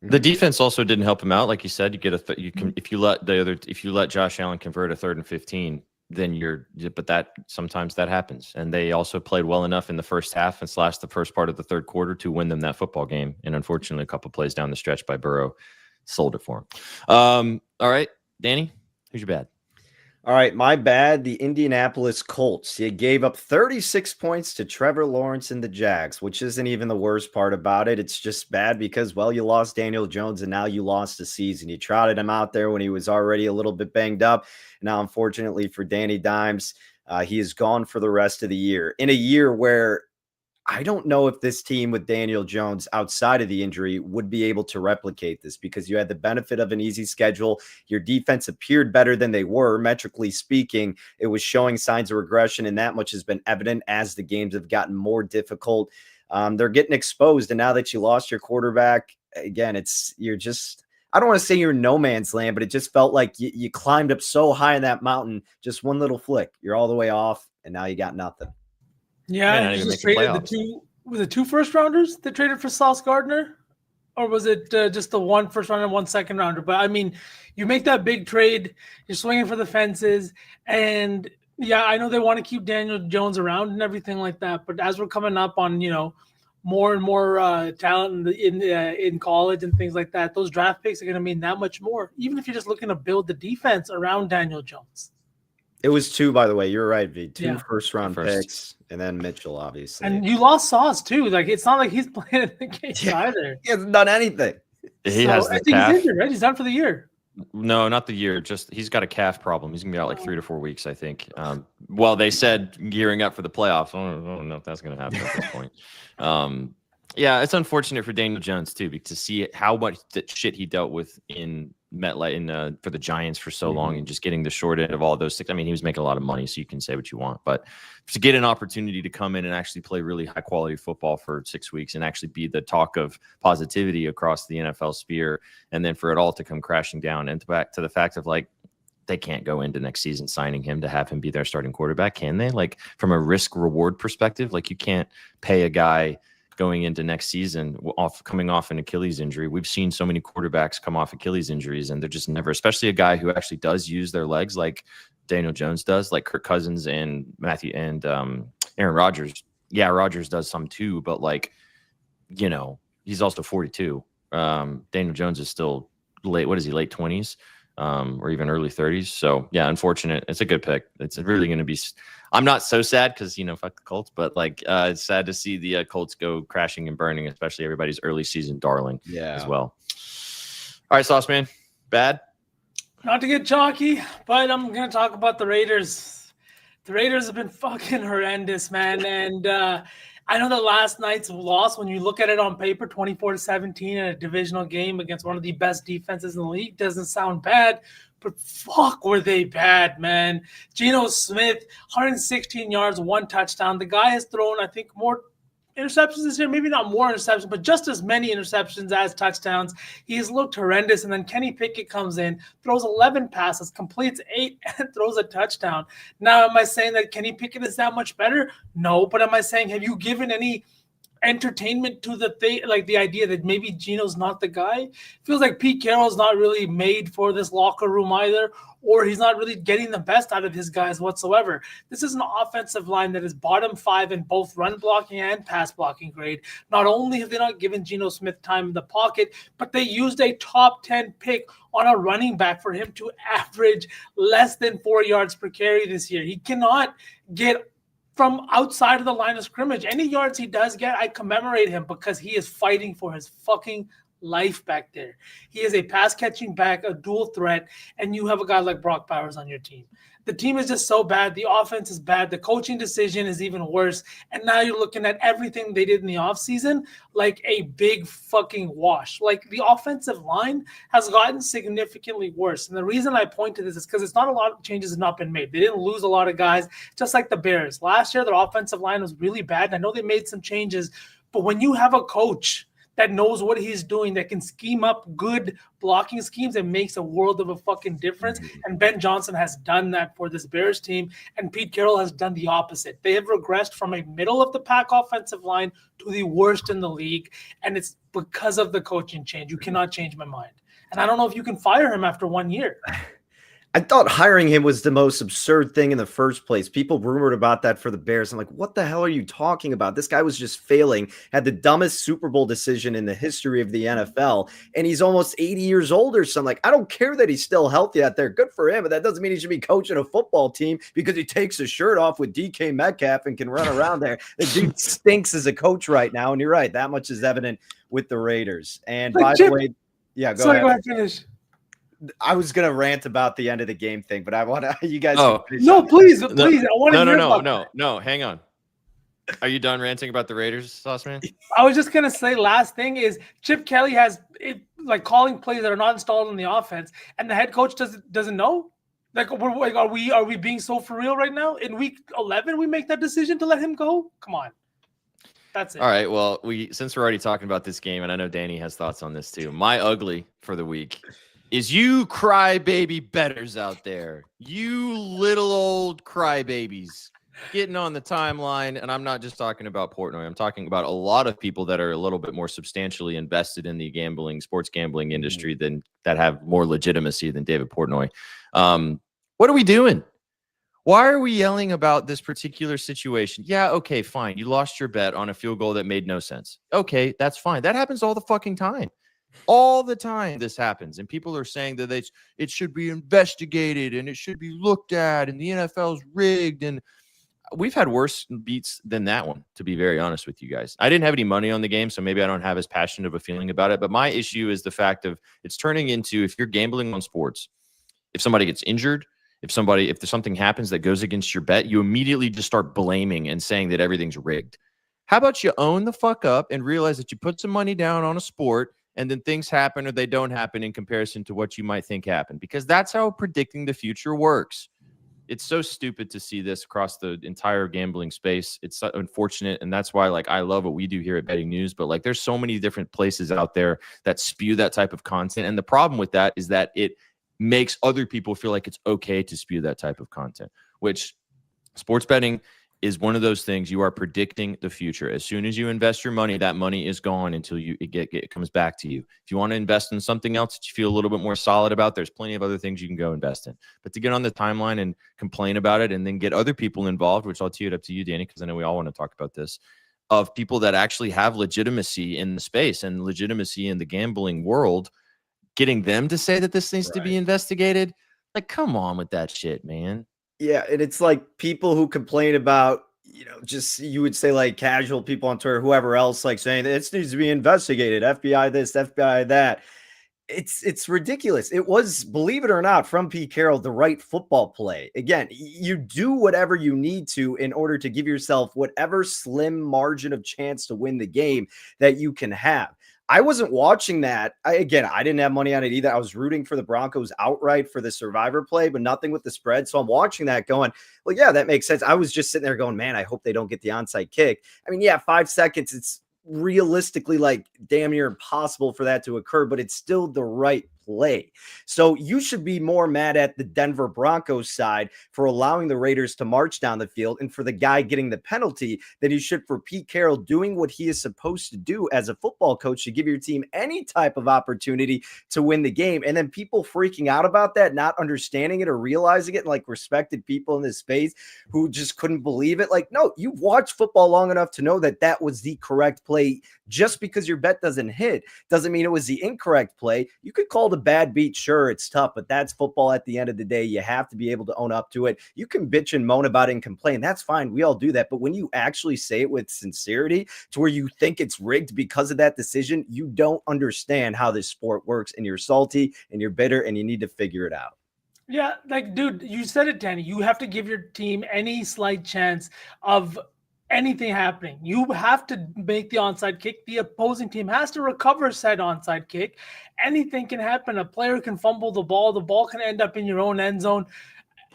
The defense also didn't help him out. Like you said, you get if you let Josh Allen convert a 3rd and 15, then sometimes that happens. And they also played well enough in the first half and / the first part of the 3rd quarter to win them that football game. And unfortunately, a couple plays down the stretch by Burrow sold it for him. All right, Danny, who's your bad? All right, my bad. The Indianapolis Colts. You gave up 36 points to Trevor Lawrence and the Jags, which isn't even the worst part about it. It's just bad because, you lost Daniel Jones and now you lost the season. You trotted him out there when he was already a little bit banged up. Now, unfortunately for Danny Dimes, he is gone for the rest of the year. In a year where I don't know if this team with Daniel Jones outside of the injury would be able to replicate this, because you had the benefit of an easy schedule. Your defense appeared better than they were, metrically speaking. It was showing signs of regression, and that much has been evident as the games have gotten more difficult. They're getting exposed, and now that you lost your quarterback, again, I don't want to say you're in no man's land, but it just felt like you climbed up so high in that mountain, just one little flick, you're all the way off, and now you got nothing. Yeah, May not you even just make the traded playoffs. was it 2 first rounders that traded for Sauce Gardner? Or was it just the 1 first rounder and 1 second rounder? But I mean, you make that big trade, you're swinging for the fences, and yeah, I know they want to keep Daniel Jones around and everything like that. But as we're coming up on, more and more talent in college and things like that, those draft picks are going to mean that much more. Even if you're just looking to build the defense around Daniel Jones. It was 2, by the way. You're right, V. 2 Yeah. first-round picks, and then Mitchell, obviously. And you lost Sauce too. Like, it's not like he's playing in the game either. He hasn't done anything. He has the I think calf. he's injured, right? He's done for the year. No, not the year. Just he's got a calf problem. He's gonna be out like 3 to 4 weeks, I think. Well, they said gearing up for the playoffs. I don't know if that's gonna happen at this point. Yeah, it's unfortunate for Daniel Jones too, because to see how much shit he dealt with in MetLife for the Giants for so long, and just getting the short end of all those things. I mean, he was making a lot of money, so you can say what you want, but to get an opportunity to come in and actually play really high quality football for 6 weeks and actually be the talk of positivity across the NFL sphere, and then for it all to come crashing down, and back to the fact of like, they can't go into next season signing him to have him be their starting quarterback, can they? Like, from a risk reward perspective, like, you can't pay a guy going into next season coming off an Achilles injury. We've seen so many quarterbacks come off Achilles injuries, and they're just never, especially a guy who actually does use their legs like Daniel Jones does, like Kirk Cousins and Matthew and Aaron Rodgers. Yeah, Rodgers does some too, but like, he's also 42. Daniel Jones is still late 20s, or even early 30s. So yeah, unfortunate. It's a good pick. It's really going to be. I'm not so sad because fuck the Colts, but like it's sad to see the Colts go crashing and burning, especially everybody's early season darling as well. All right, Sauce Man, bad. Not to get chalky, but I'm going to talk about the Raiders. The Raiders have been fucking horrendous, man. And I know that last night's loss, when you look at it on paper, 24-17 in a divisional game against one of the best defenses in the league, doesn't sound bad, but fuck, were they bad, man. Geno Smith, 116 yards, 1 touchdown. The guy has thrown, I think, more interceptions this year, maybe not more interceptions, but just as many interceptions as touchdowns. He's looked horrendous. And then Kenny Pickett comes in, throws 11 passes, completes 8, and throws a touchdown. Now, am I saying that Kenny Pickett is that much better? No, but am I saying, have you given any entertainment to the thing, like the idea that maybe Geno's not the guy? Feels like Pete Carroll's not really made for this locker room either, or he's not really getting the best out of his guys whatsoever. This is an offensive line that is bottom 5 in both run blocking and pass blocking grade. Not only have they not given Geno Smith time in the pocket, but they used a top 10 pick on a running back for him to average less than 4 yards per carry this year. He cannot get from outside of the line of scrimmage. Any yards he does get, I commemorate him, because he is fighting for his fucking life back there. He is a pass-catching back, a dual threat, and you have a guy like Brock Bowers on your team. The team is just so bad. The offense is bad. The coaching decision is even worse. And now you're looking at everything they did in the offseason like a big fucking wash. Like, the offensive line has gotten significantly worse. And the reason I point to this is because it's not a lot of changes have not been made. They didn't lose a lot of guys, just like the Bears. Last year, their offensive line was really bad. I know they made some changes, but when you have a coach that knows what he's doing, that can scheme up good blocking schemes, it makes a world of a fucking difference. And Ben Johnson has done that for this Bears team, and Pete Carroll has done the opposite. They have regressed from a middle-of-the-pack offensive line to the worst in the league, and it's because of the coaching change. You cannot change my mind. And I don't know if you can fire him after 1 year. I thought hiring him was the most absurd thing in the first place. People rumored about that for the Bears. I'm like, what the hell are you talking about? This guy was just failing, had the dumbest Super Bowl decision in the history of the NFL, and he's almost 80 years old or something. Like, I don't care that he's still healthy out there. Good for him, but that doesn't mean he should be coaching a football team because he takes his shirt off with DK Metcalf and can run around there. The dude stinks as a coach right now, and you're right. That much is evident with the Raiders. And by the way, yeah, go ahead. Go ahead, finish. I was gonna rant about the end of the game thing, but I want to. You guys, no, please. I want to hear about that. No. Hang on. Are you done ranting about the Raiders, Sauce Man? I was just gonna say, last thing is Chip Kelly has it like calling plays that are not installed in the offense, and the head coach doesn't know. Like, are we being so for real right now? In week 11, we make that decision to let him go. Come on, that's it. All right. Well, since we're already talking about this game, and I know Danny has thoughts on this too. My ugly for the week is you crybaby bettors out there. You little old crybabies getting on the timeline. And I'm not just talking about Portnoy. I'm talking about a lot of people that are a little bit more substantially invested in the sports gambling industry that have more legitimacy than David Portnoy. What are we doing? Why are we yelling about this particular situation? Yeah, okay, fine. You lost your bet on a field goal that made no sense. Okay, that's fine. That happens all the fucking time. All the time this happens. And people are saying that it should be investigated and it should be looked at and the NFL's rigged. And we've had worse beats than that one, to be very honest with you guys. I didn't have any money on the game, so maybe I don't have as passionate of a feeling about it. But my issue is the fact of it's turning into, if you're gambling on sports, if somebody gets injured, if there's something happens that goes against your bet, you immediately just start blaming and saying that everything's rigged. How about you own the fuck up and realize that you put some money down on a sport and then things happen or they don't happen in comparison to what you might think happened? Because that's how predicting the future works. It's so stupid to see this across the entire gambling space. It's so unfortunate. And that's why, like, I love what we do here at Betting News, but like, there's so many different places out there that spew that type of content. And the problem with that is that it makes other people feel like it's okay to spew that type of content, which sports betting is one of those things. You are predicting the future. As soon as you invest your money, that money is gone until it comes back to you. If you want to invest in something else that you feel a little bit more solid about, there's plenty of other things you can go invest in. But to get on the timeline and complain about it and then get other people involved, which I'll tee it up to you, Danny, because I know we all want to talk about this, of people that actually have legitimacy in the space and legitimacy in the gambling world, getting them to say that this needs to be investigated. Like, come on with that shit, man. Yeah, and it's like people who complain about, just you would say like casual people on Twitter, whoever else, like saying this needs to be investigated, FBI this, FBI that. It's ridiculous. It was, believe it or not, from Pete Carroll, the right football play. Again, you do whatever you need to in order to give yourself whatever slim margin of chance to win the game that you can have. I wasn't watching that. I didn't have money on it either. I was rooting for the Broncos outright for the survivor play, but nothing with the spread. So I'm watching that going, well, yeah, that makes sense. I was just sitting there going, man, I hope they don't get the onside kick. I mean, yeah, 5 seconds, it's realistically like damn near impossible for that to occur, but it's still the right play. So you should be more mad at the Denver Broncos side for allowing the Raiders to march down the field and for the guy getting the penalty than you should for Pete Carroll doing what he is supposed to do as a football coach to give your team any type of opportunity to win the game. And then people freaking out about that, not understanding it or realizing it, and like respected people in this space who just couldn't believe it. Like, no, you've watched football long enough to know that that was the correct play. Just because your bet doesn't hit doesn't mean it was the incorrect play. You could call the bad beat. Sure, it's tough, but that's football at the end of the day. You have to be able to own up to it. You can bitch and moan about it and complain. That's fine. We all do that. But when you actually say it with sincerity to where you think it's rigged because of that decision, you don't understand how this sport works, and you're salty and you're bitter and you need to figure it out. Yeah, like, dude, you said it, Danny. You have to give your team any slight chance of anything happening. You have to make the onside kick. The opposing team has to recover said onside kick. Anything can happen. A player can fumble the ball. The ball can end up in your own end zone.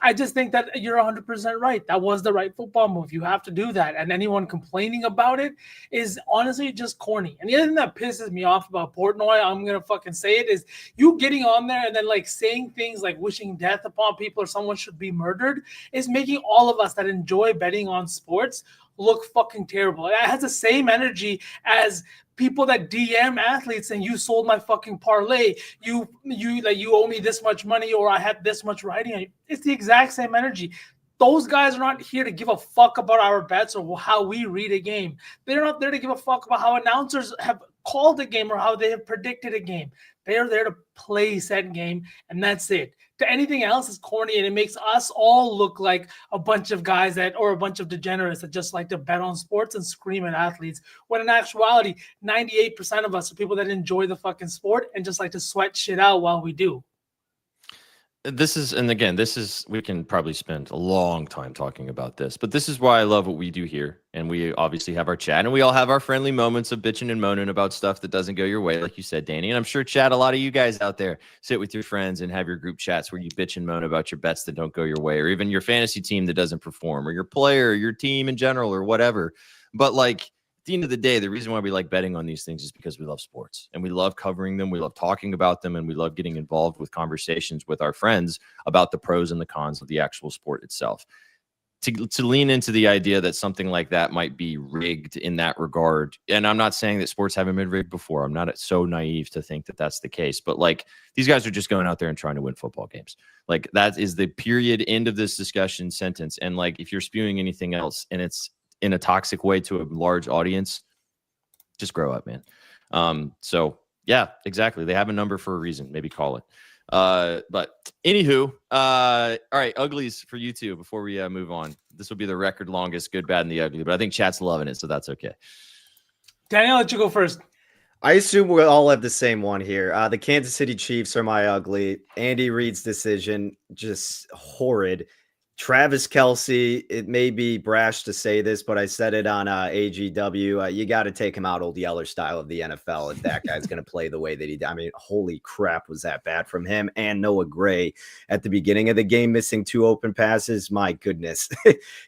I just think that you're 100% right. That was the right football move. You have to do that. And anyone complaining about it is honestly just corny. And the other thing that pisses me off about Portnoy, I'm going to fucking say it, is you getting on there and then like saying things like wishing death upon people or someone should be murdered is making all of us that enjoy betting on sports look fucking terrible. It has the same energy as people that DM athletes and you sold my fucking parlay. You owe me this much money, or I had this much writing on you. It's the exact same energy. Those guys are not here to give a fuck about our bets or how we read a game. They're not there to give a fuck about how announcers have called a game or how they have predicted a game. They are there to play said game, and that's it. To anything else is corny, and it makes us all look like a bunch of guys or a bunch of degenerates that just like to bet on sports and scream at athletes. When in actuality, 98% of us are people that enjoy the fucking sport and just like to sweat shit out while we do. We can probably spend a long time talking about this, but this is why I love what we do here And we obviously have our chat, and we all have our friendly moments of bitching and moaning about stuff that doesn't go your way, like you said, Danny. And I'm sure, chat, a lot of you guys out there sit with your friends and have your group chats where you bitch and moan about your bets that don't go your way, or even your fantasy team that doesn't perform, or your player, or your team in general, or whatever. But like at the end of the day, the reason why we like betting on these things is because we love sports and we love covering them. We love talking about them, and we love getting involved with conversations with our friends about the pros and the cons of the actual sport itself. To lean into the idea that something like that might be rigged in that regard. And I'm not saying that sports haven't been rigged before. I'm not so naive to think that that's the case, but like these guys are just going out there and trying to win football games. Like that is the period end of this discussion sentence. And like, if you're spewing anything else and it's in a toxic way to a large audience, just grow up, man. So yeah, exactly. They have a number for a reason. Maybe call it. But anywho, all right, uglies for you two before we move on. This will be the record longest good, bad, and the ugly, but I think chat's loving it, so that's okay. Danny, I'll let you go first. I assume we'll all have the same one here. The Kansas City Chiefs are my ugly. Andy Reid's decision, just horrid. Travis Kelce, it may be brash to say this, but I said it on AGW. You got to take him out Old Yeller style of the NFL if that guy's going to play the way that he did. I mean, holy crap, was that bad from him and Noah Gray at the beginning of the game, missing 2 open passes. My goodness.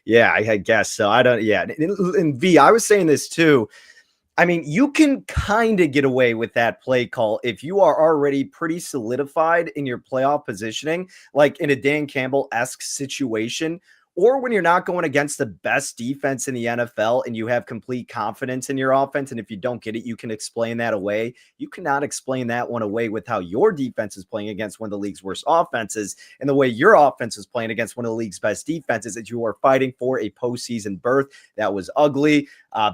Yeah, I guess so. And V, I was saying this too. I mean, you can kind of get away with that play call if you are already pretty solidified in your playoff positioning, like in a Dan Campbell-esque situation, or when you're not going against the best defense in the NFL and you have complete confidence in your offense. And if you don't get it, you can explain that away. You cannot explain that one away with how your defense is playing against one of the league's worst offenses and the way your offense is playing against one of the league's best defenses that you are fighting for a postseason berth. That was ugly.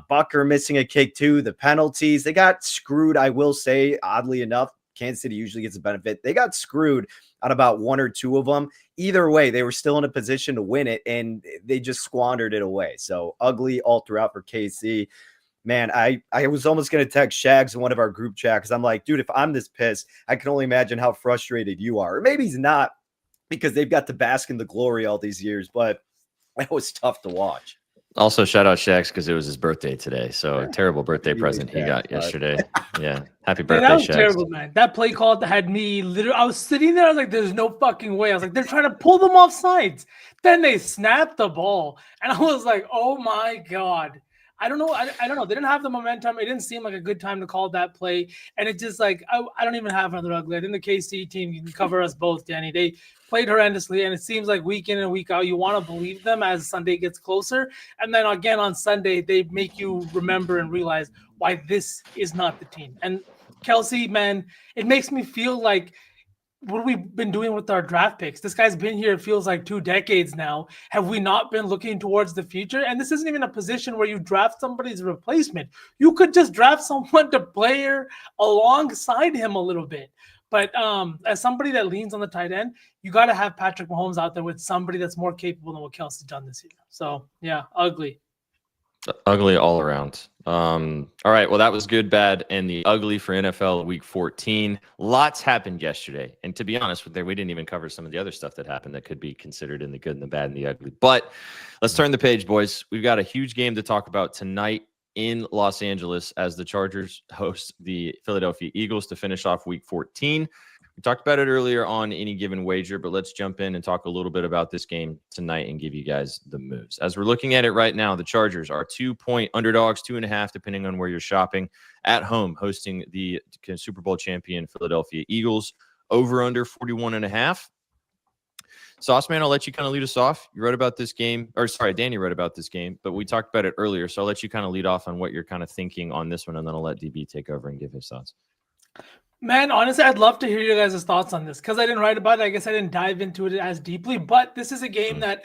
Bucker missing a kick too. The penalties, they got screwed. I will say, oddly enough, Kansas City usually gets a benefit. They got screwed on about 1 or 2 of them. Either way, they were still in a position to win it, and they just squandered it away. So ugly all throughout for KC. Man, I was almost going to text Shags in one of our group chat because I'm like, dude, if I'm this pissed, I can only imagine how frustrated you are. Or maybe he's not because they've got to bask in the glory all these years, but that was tough to watch. Also, shout out Shax because it was his birthday today. So a terrible birthday present he got yesterday. Yeah. Happy birthday, that was Shax. terrible, man. That play call had me literally. I was sitting there. I was like, there's no fucking way. I was like, they're trying to pull them off sides. Then they snapped the ball. And I was like, oh my God. I don't know. I don't know. They didn't have the momentum. It didn't seem like a good time to call that play. And it just like, I don't even have another ugly. I think the KC team, you can cover us both, Danny. They played horrendously. And it seems like week in and week out, you want to believe them as Sunday gets closer. And then again on Sunday, they make you remember and realize why this is not the team. And Kelce, man, it makes me feel like, what have we been doing with our draft picks? This guy's been here, it feels like 2 decades now. Have we not been looking towards the future? And this isn't even a position where you draft somebody's replacement. You could just draft someone to play alongside him a little bit. But as somebody that leans on the tight end, you got to have Patrick Mahomes out there with somebody that's more capable than what Kelce's done this year. So, yeah, ugly. Ugly all around. All right. Well, that was good, bad, and the ugly for NFL Week 14. Lots happened yesterday. And to be honest, we didn't even cover some of the other stuff that happened that could be considered in the good and the bad and the ugly. But let's turn the page, boys. We've got a huge game to talk about tonight in Los Angeles as the Chargers host the Philadelphia Eagles to finish off Week 14. We talked about it earlier on Any Given Wager, but let's jump in and talk a little bit about this game tonight and give you guys the moves. As we're looking at it right now, the Chargers are 2-point underdogs, 2.5, depending on where you're shopping, at home, hosting the Super Bowl champion Philadelphia Eagles. Over under 41.5. Sauce Man, I'll let you kind of lead us off. You wrote about this game, or sorry, Danny wrote about this game, but we talked about it earlier. So I'll let you kind of lead off on what you're kind of thinking on this one, and then I'll let DB take over and give his thoughts. Man, honestly, I'd love to hear your guys' thoughts on this because I didn't write about it. I guess I didn't dive into it as deeply, but this is a game that,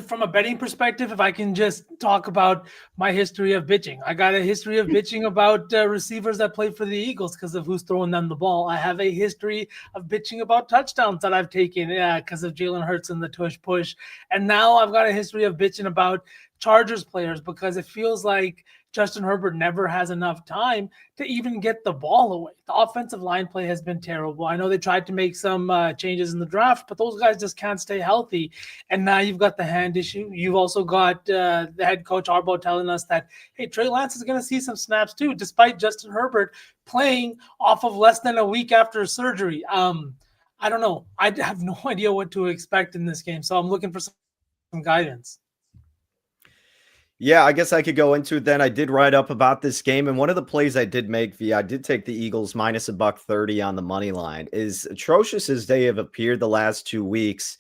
from a betting perspective, if I can just talk about my history of bitching. I got a history of bitching about receivers that play for the Eagles because of who's throwing them the ball. I have a history of bitching about touchdowns that I've taken because of Jalen Hurts and the tush push. And now I've got a history of bitching about Chargers players, because it feels like Justin Herbert never has enough time to even get the ball away. The offensive line play has been terrible. I know they tried to make some changes in the draft, but those guys just can't stay healthy. And now you've got the hand issue. You've also got the head coach Harbaugh telling us that, hey, Trey Lance is going to see some snaps too, despite Justin Herbert playing off of less than a week after surgery. I don't know. I have no idea what to expect in this game, so I'm looking for some guidance. Yeah, I guess I could go into it then. I did write up about this game, and one of the plays I did make I did take the Eagles minus $1.30 on the money line. As atrocious as they have appeared the last 2 weeks,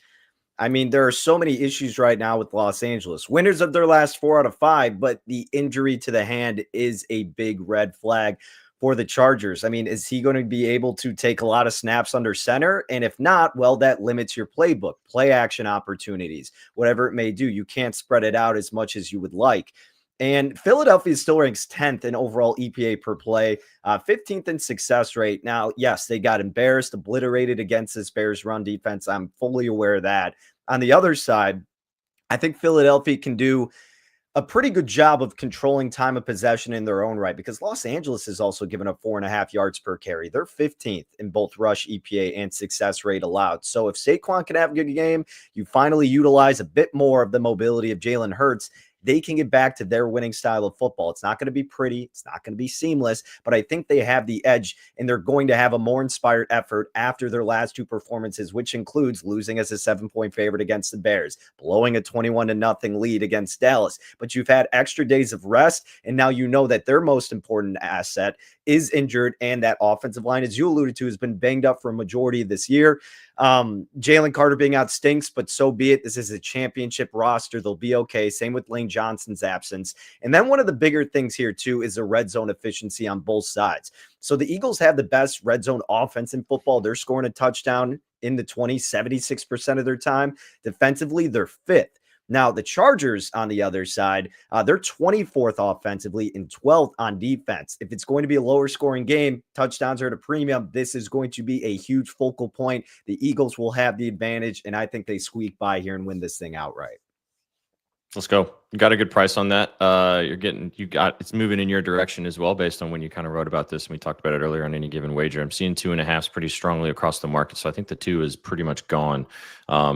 I mean, there are so many issues right now with Los Angeles. Winners of their last 4 out of 5, but the injury to the hand is a big red flag for the Chargers. I mean, is he going to be able to take a lot of snaps under center? And if not, well, that limits your playbook, play action opportunities, whatever it may do. You can't spread it out as much as you would like. And Philadelphia still ranks 10th in overall EPA per play, 15th in success rate. Now, yes, they got embarrassed, obliterated against this Bears run defense. I'm fully aware of that. On the other side, I think Philadelphia can do a pretty good job of controlling time of possession in their own right, because Los Angeles has also given up 4.5 yards per carry. They're 15th in both rush EPA and success rate allowed. So if Saquon can have a good game, you finally utilize a bit more of the mobility of Jalen Hurts, they can get back to their winning style of football. It's not going to be pretty. It's not going to be seamless, but I think they have the edge, and they're going to have a more inspired effort after their last 2 performances, which includes losing as a 7-point favorite against the Bears, blowing a 21-0 lead against Dallas. But you've had extra days of rest, and now you know that their most important asset is injured, and that offensive line, as you alluded to, has been banged up for a majority of this year. Jalen Carter being out stinks, but so be it. This is a championship roster. They'll be okay. Same with Lane Johnson's absence. And then one of the bigger things here too is the red zone efficiency on both sides. So the Eagles have the best red zone offense in football. They're scoring a touchdown in the 76% of their time. Defensively, they're 5th. Now, the Chargers on the other side, they're 24th offensively and 12th on defense. If it's going to be a lower scoring game, touchdowns are at a premium. This is going to be a huge focal point. The Eagles will have the advantage, and I think they squeak by here and win this thing outright. Let's go. You got a good price on that. It's moving in your direction as well, based on when you kind of wrote about this. And we talked about it earlier on Any Given Wager. I'm seeing 2.5s pretty strongly across the market. So I think the 2 is pretty much gone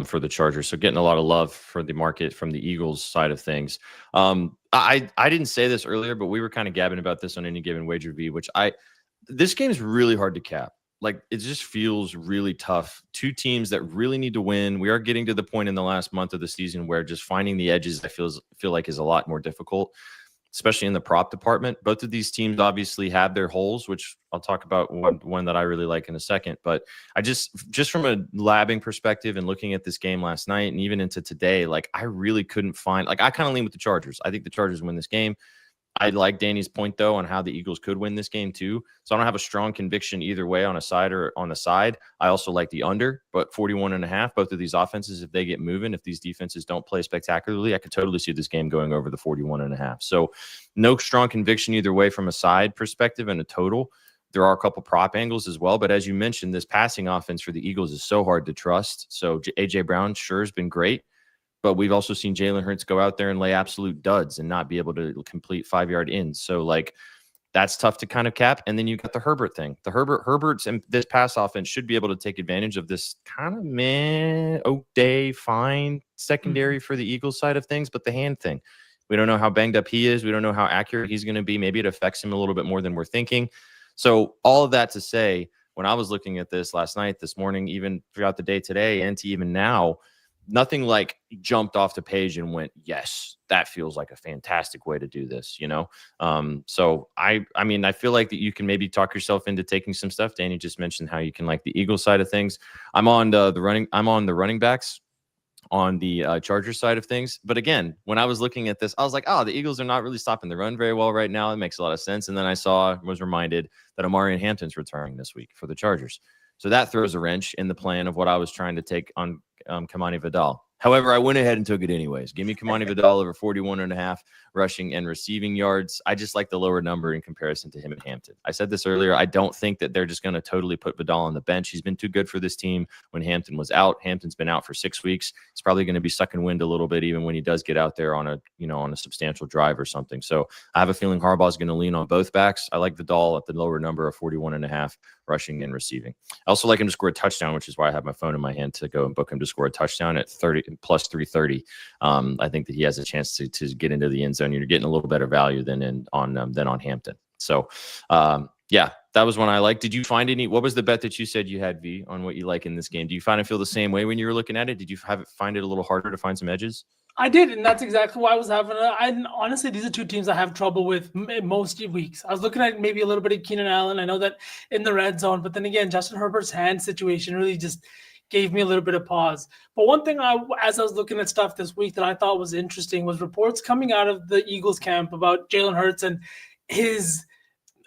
for the Chargers. So getting a lot of love for the market from the Eagles side of things. I didn't say this earlier, but we were kind of gabbing about this on Any Given Wager V, this game is really hard to cap. Like, it just feels really tough. 2 teams that really need to win. We are getting to the point in the last month of the season where just finding the edges, I feel like, is a lot more difficult, especially in the prop department. Both of these teams obviously have their holes, which I'll talk about one that I really like in a second. But I just from a labbing perspective and looking at this game last night and even into today, like, I really couldn't find, like, I kind of lean with the Chargers. I think the Chargers win this game. I like Danny's point, though, on how the Eagles could win this game, too. So I don't have a strong conviction either way on a side or on the side. I also like the under, but 41.5, both of these offenses, if they get moving, if these defenses don't play spectacularly, I could totally see this game going over the 41.5. So no strong conviction either way from a side perspective and a total. There are a couple prop angles as well. But as you mentioned, this passing offense for the Eagles is so hard to trust. So A.J. Brown sure has been great. But we've also seen Jalen Hurts go out there and lay absolute duds and not be able to complete 5-yard ins. So, like, that's tough to kind of cap. And then you got the Herbert thing. The Herbert's and this pass offense should be able to take advantage of this kind of fine secondary for the Eagles side of things. But the hand thing, we don't know how banged up he is. We don't know how accurate he's going to be. Maybe it affects him a little bit more than we're thinking. So all of that to say, when I was looking at this last night, this morning, even throughout the day today, and to even now, nothing like jumped off the page and went, yes, that feels like a fantastic way to do this, you know? So I mean, I feel like that you can maybe talk yourself into taking some stuff. Danny just mentioned how you can like the Eagles side of things. I'm on the running backs on the Chargers side of things. But again, when I was looking at this, I was like, oh, the Eagles are not really stopping the run very well right now. It makes a lot of sense. And then I was reminded that Amari Hampton's retiring this week for the Chargers. So that throws a wrench in the plan of what I was trying to take on Kamani Vidal. However, I went ahead and took it anyways. Give me Kamani Vidal over 41.5 rushing and receiving yards. I just like the lower number in comparison to him at Hampton. I said this earlier. I don't think that they're just going to totally put Vidal on the bench. He's been too good for this team when Hampton was out. Hampton's been out for 6 weeks. He's probably going to be sucking wind a little bit even when he does get out there on a substantial drive or something. So I have a feeling Harbaugh's going to lean on both backs. I like Vidal at the lower number of 41.5 rushing and receiving. I also like him to score a touchdown, which is why I have my phone in my hand to go and book him to score a touchdown at 30 plus 330. I think that he has a chance to get into the end zone. You're getting a little better value than on Hampton. So yeah, that was one I like. Did you find what was the bet that you said you had, V, on what you like in this game? Do you feel the same way when you were looking at it? Did you find it a little harder to find some edges? I did, and that's exactly why I was having honestly, these are two teams I have trouble with most weeks. I was looking at maybe a little bit of Keenan Allen. I know that in the red zone, but then again, Justin Herbert's hand situation really just gave me a little bit of pause. But one thing as I was looking at stuff this week that I thought was interesting was reports coming out of the Eagles camp about Jalen Hurts and his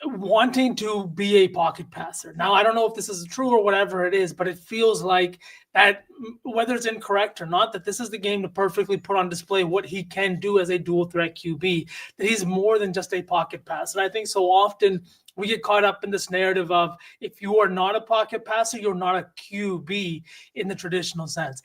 wanting to be a pocket passer. Now, I don't know if this is true or whatever it is, but it feels like that, whether it's incorrect or not, that this is the game to perfectly put on display what he can do as a dual threat QB, that he's more than just a pocket passer. And I think so often we get caught up in this narrative of if you are not a pocket passer, you're not a QB in the traditional sense.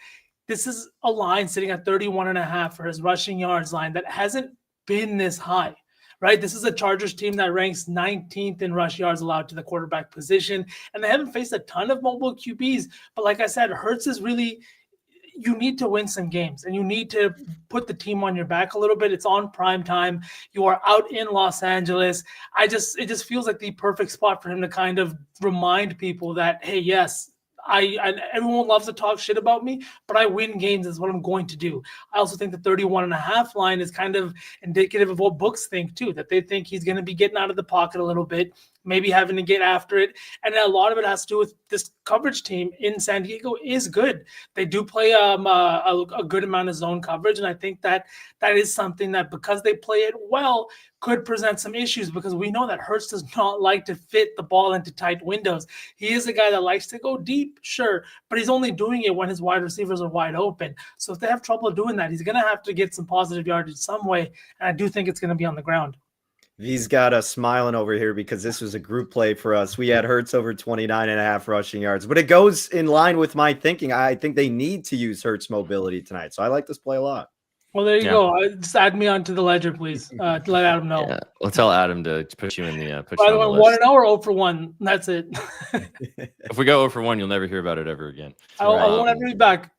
This is a line sitting at 31.5 for his rushing yards line that hasn't been this high. Right, this is a Chargers team that ranks 19th in rush yards allowed to the quarterback position, and they haven't faced a ton of mobile QBs. But like I said, Hurts is really, you need to win some games, and you need to put the team on your back a little bit. It's on prime time. You are out in Los Angeles. It just feels like the perfect spot for him to kind of remind people that, hey, yes, everyone loves to talk shit about me, but I win games is what I'm going to do. I also think the 31.5 line is kind of indicative of what books think too, that they think he's going to be getting out of the pocket a little bit, maybe having to get after it. And a lot of it has to do with this coverage team in San Diego is good. They do play a good amount of zone coverage. And I think that is something that, because they play it well, could present some issues, because we know that Hurts does not like to fit the ball into tight windows. He is a guy that likes to go deep, sure, but he's only doing it when his wide receivers are wide open. So if they have trouble doing that, he's going to have to get some positive yardage some way. And I do think it's going to be on the ground. V's got us smiling over here because this was a group play for us. We had Hurts over 29.5 rushing yards, but it goes in line with my thinking. I think they need to use Hurts mobility tonight. So I like this play a lot. Well, there you go. Just add me onto the ledger, please, to let Adam know. Yeah, we'll tell Adam to put you in the By the way, 1-0 or 0 for 1. That's it. If we go 0 for 1, you'll never hear about it ever again. I won't ever be back.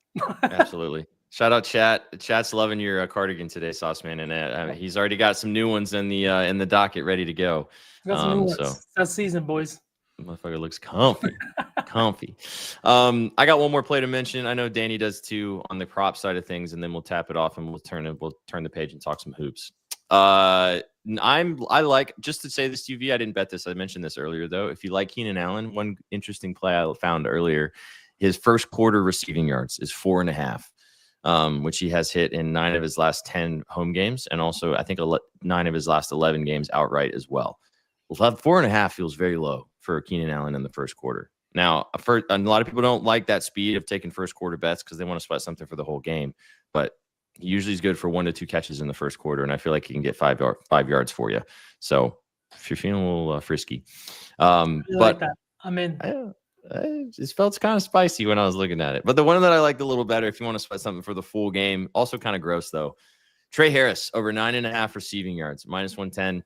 Absolutely. Shout out Chat. Chat's loving your cardigan today, Sauce Man, and he's already got some new ones in the docket ready to go. Got some new ones. So that's season, boys. Motherfucker looks comfy. I got one more play to mention. I know Danny does too on the prop side of things, and then we'll tap it off and we'll turn the page and talk some hoops. I like, just to say this to you, V, I didn't bet this. I mentioned this earlier though. If you like Keenan Allen, one interesting play I found earlier, his first quarter receiving yards is 4.5, which he has hit in 9 of his last 10 home games, and also I think 9 of his last 11 games outright as well. 4.5 feels very low for Keenan Allen in the first quarter. Now, a lot of people don't like that speed of taking first quarter bets because they want to sweat something for the whole game, but he usually is good for 1 to 2 catches in the first quarter, and I feel like he can get 5 yards for you. So if you're feeling a little frisky, but like that. I'm in. It just felt kind of spicy when I was looking at it. But the one that I liked a little better, if you want to sweat something for the full game, also kind of gross though. Trey Harris over 9.5 receiving yards, -110.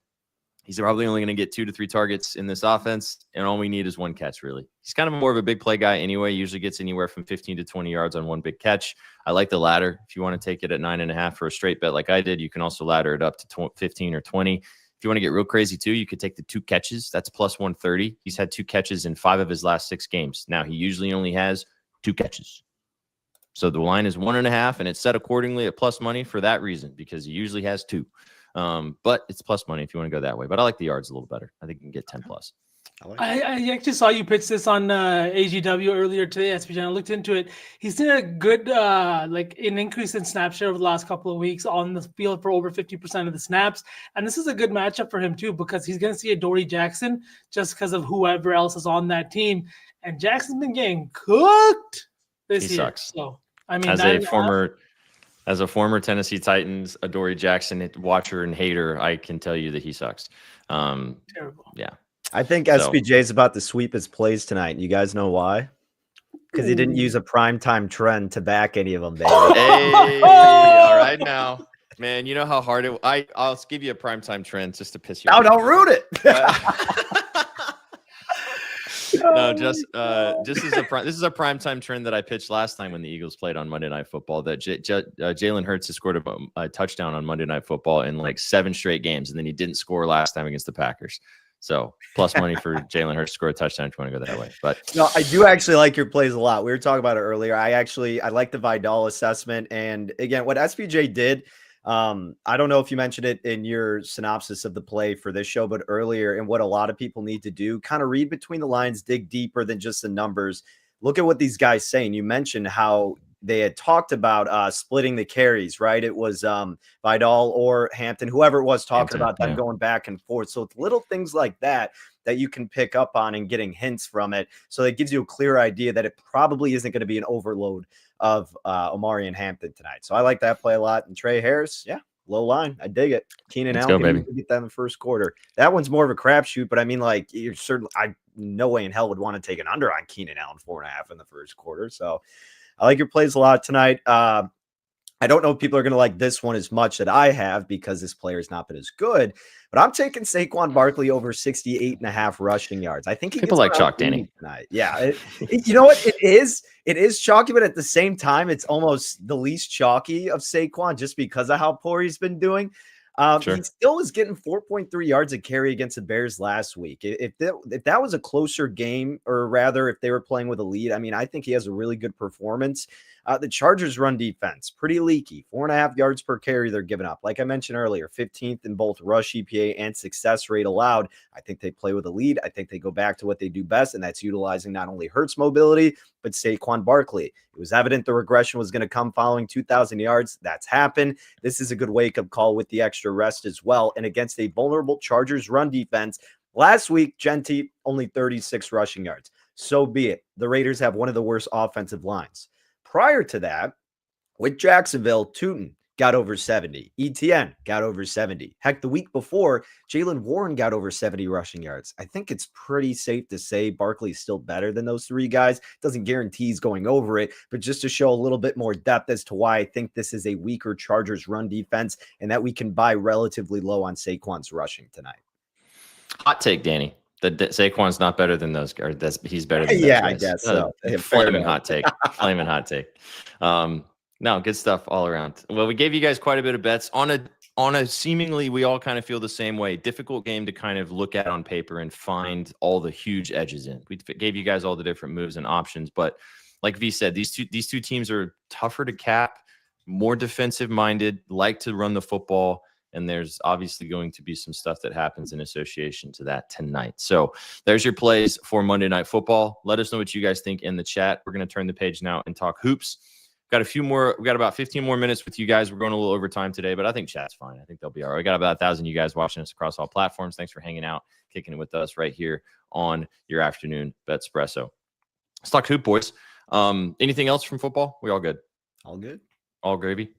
He's probably only going to get 2 to 3 targets in this offense, and all we need is 1 catch, really. He's kind of more of a big play guy anyway. He usually gets anywhere from 15 to 20 yards on 1 big catch. I like the ladder. If you want to take it at 9.5 for a straight bet like I did, you can also ladder it up to 15 or 20. If you want to get real crazy too, you could take the 2 catches. That's +130. He's had 2 catches in 5 of his last 6 games. Now, he usually only has 2 catches. So the line is 1.5, and it's set accordingly at plus money for that reason, because he usually has 2. But it's plus money if you want to go that way. But I like the yards a little better. I think you can get 10 plus. I actually saw you pitch this on AGW earlier today. I looked into it. He's seen a good an increase in snap share over the last couple of weeks on the field for over 50% of the snaps. And this is a good matchup for him too, because he's going to see a Dory Jackson just because of whoever else is on that team. And Jackson's been getting cooked this year. Sucks. So I mean, as a former As a former Tennessee Titans, Adoree Jackson watcher and hater, I can tell you that he sucks. Terrible. Yeah. I think So- SPJ is about to sweep his plays tonight. You guys know why? Because he didn't use a primetime trend to back any of them, baby. Hey, all right now. Man, you know how hard I'll give you a primetime trend just to piss you No, off. don't ruin it. No, this is a primetime trend that I pitched last time when the Eagles played on Monday Night Football. That Jalen Hurts has scored a touchdown on Monday Night Football in like 7 straight games, and then he didn't score last time against the Packers. So plus money for Jalen Hurts to score a touchdown if you want to go that way. But no, I do actually like your plays a lot. We were talking about it earlier. I like the Vidal assessment, and again, what SPJ did. I don't know if you mentioned it in your synopsis of the play for this show, but earlier, and what a lot of people need to do, kind of read between the lines, dig deeper than just the numbers. Look at what these guys saying. You mentioned how they had talked about splitting the carries, right? It was Vidal or Hampton, whoever it was, talking about them going back and forth. So it's little things like that you can pick up on and getting hints from it. So it gives you a clear idea that it probably isn't going to be an overload of Omari and Hampton tonight. So I like that play a lot. And Trey Harris, yeah, low line. I dig it. Keenan Allen can get that in the first quarter. That one's more of a crapshoot, but I mean, like, you're certain no way in hell would want to take an under on Keenan Allen 4.5 in the first quarter. So I like your plays a lot tonight. I don't know if people are going to like this one as much that I have because this player has not been as good, but I'm taking Saquon Barkley over 68.5 rushing yards. I think people like chalk, Danny, tonight. Yeah. You know what? It is chalky, but at the same time, it's almost the least chalky of Saquon just because of how poor he's been doing. Sure. He still was getting 4.3 yards a carry against the Bears last week. If that was a closer game, or rather if they were playing with a lead, I mean, I think he has a really good performance. The Chargers run defense, pretty leaky, 4.5 yards per carry they're giving up. Like I mentioned earlier, 15th in both rush EPA and success rate allowed. I think they play with a lead. I think they go back to what they do best, and that's utilizing not only Hurts mobility, but Saquon Barkley. It was evident the regression was going to come following 2,000 yards. That's happened. This is a good wake-up call with the extra rest as well. And against a vulnerable Chargers run defense, last week, Genty, only 36 rushing yards. So be it. The Raiders have one of the worst offensive lines. Prior to that, with Jacksonville, Tootin got over 70. ETN got over 70. Heck, the week before, Jaylen Warren got over 70 rushing yards. I think it's pretty safe to say Barkley is still better than those 3 guys. Doesn't guarantee he's going over it, but just to show a little bit more depth as to why I think this is a weaker Chargers run defense and that we can buy relatively low on Saquon's rushing tonight. Hot take, Danny. That Saquon's not better than those guys. He's better than those guys. I guess so. Flaming hot take. Flaming hot take. No, good stuff all around. Well, we gave you guys quite a bit of bets on a seemingly, we all kind of feel the same way. Difficult game to kind of look at on paper and find all the huge edges in. We gave you guys all the different moves and options, but like V said, these two teams are tougher to cap, more defensive minded, like to run the football. And there's obviously going to be some stuff that happens in association to that tonight. So there's your plays for Monday Night Football. Let us know what you guys think in the chat. We're going to turn the page now and talk hoops. Got a few more. We got about 15 more minutes with you guys. We're going a little over time today, but I think chat's fine. I think they'll be all right. We got about 1,000 you guys watching us across all platforms. Thanks for hanging out, kicking it with us right here on your afternoon BETSPRESSO. Let's talk hoop, boys. Anything else from football? We all good? All good. All gravy.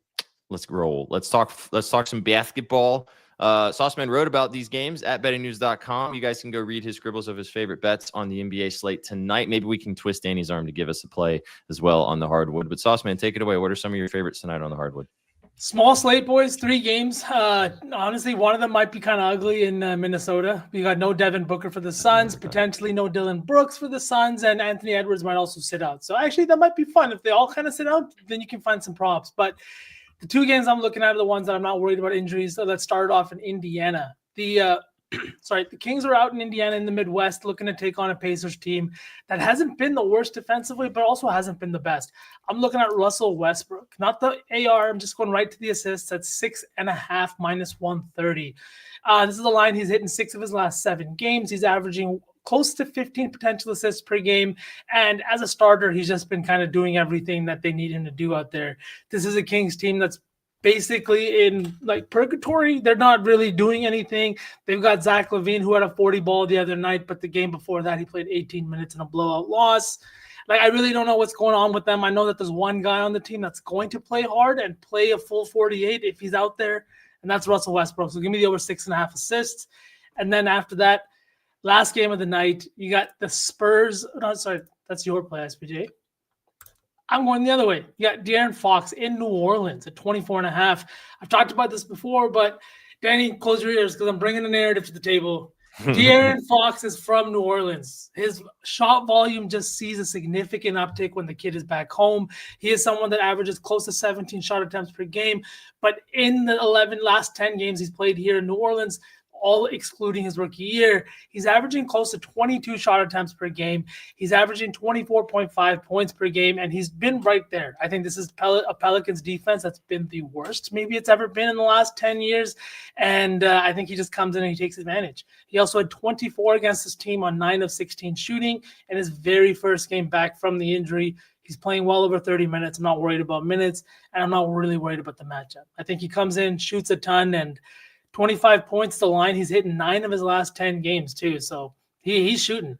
Let's roll. Let's talk some basketball. Sauceman wrote about these games at bettingnews.com. You guys can go read his scribbles of his favorite bets on the NBA slate tonight. Maybe we can twist Danny's arm to give us a play as well on the hardwood. But Sauceman, take it away. What are some of your favorites tonight on the hardwood? Small slate, boys. 3 games. Honestly, one of them might be kind of ugly in Minnesota. We got no Devin Booker for the Suns, potentially no Dylan Brooks for the Suns, and Anthony Edwards might also sit out. So actually, that might be fun. If they all kind of sit out, then you can find some props. But the 2 games I'm looking at are the ones that I'm not worried about injuries. So let's start off in Indiana. The Kings are out in Indiana in the Midwest looking to take on a Pacers team that hasn't been the worst defensively, but also hasn't been the best. I'm looking at Russell Westbrook, not the AR. I'm just going right to the assists at 6.5 minus 130. This is the line. He's hitting 6 of his last 7 games. He's averaging close to 15 potential assists per game. And as a starter, he's just been kind of doing everything that they need him to do out there. This is a Kings team that's basically in like purgatory. They're not really doing anything. They've got Zach LaVine, who had a 40 ball the other night, but the game before that, he played 18 minutes in a blowout loss. Like, I really don't know what's going on with them. I know that there's one guy on the team that's going to play hard and play a full 48 if he's out there, and that's Russell Westbrook. So give me the over 6.5 assists. And then after that, last game of the night, you got the Spurs. No, sorry, that's your play, SPJ. I'm going the other way. You got De'Aaron Fox in New Orleans at 24.5. I've talked about this before, but Danny, close your ears because I'm bringing a narrative to the table. De'Aaron Fox is from New Orleans. His shot volume just sees a significant uptick when the kid is back home. He is someone that averages close to 17 shot attempts per game. But in the last 10 games he's played here in New Orleans, all excluding his rookie year, he's averaging close to 22 shot attempts per game. He's averaging 24.5 points per game, and he's been right there. I think this is a Pelicans defense that's been the worst maybe it's ever been in the last 10 years, and I think he just comes in and he takes advantage. He also had 24 against his team on 9 of 16 shooting, and his very first game back from the injury. He's playing well over 30 minutes. I'm not worried about minutes, and I'm not really worried about the matchup. I think he comes in, shoots a ton, and 25 points to line. He's hitting 9 of his last 10 games too. So he's shooting.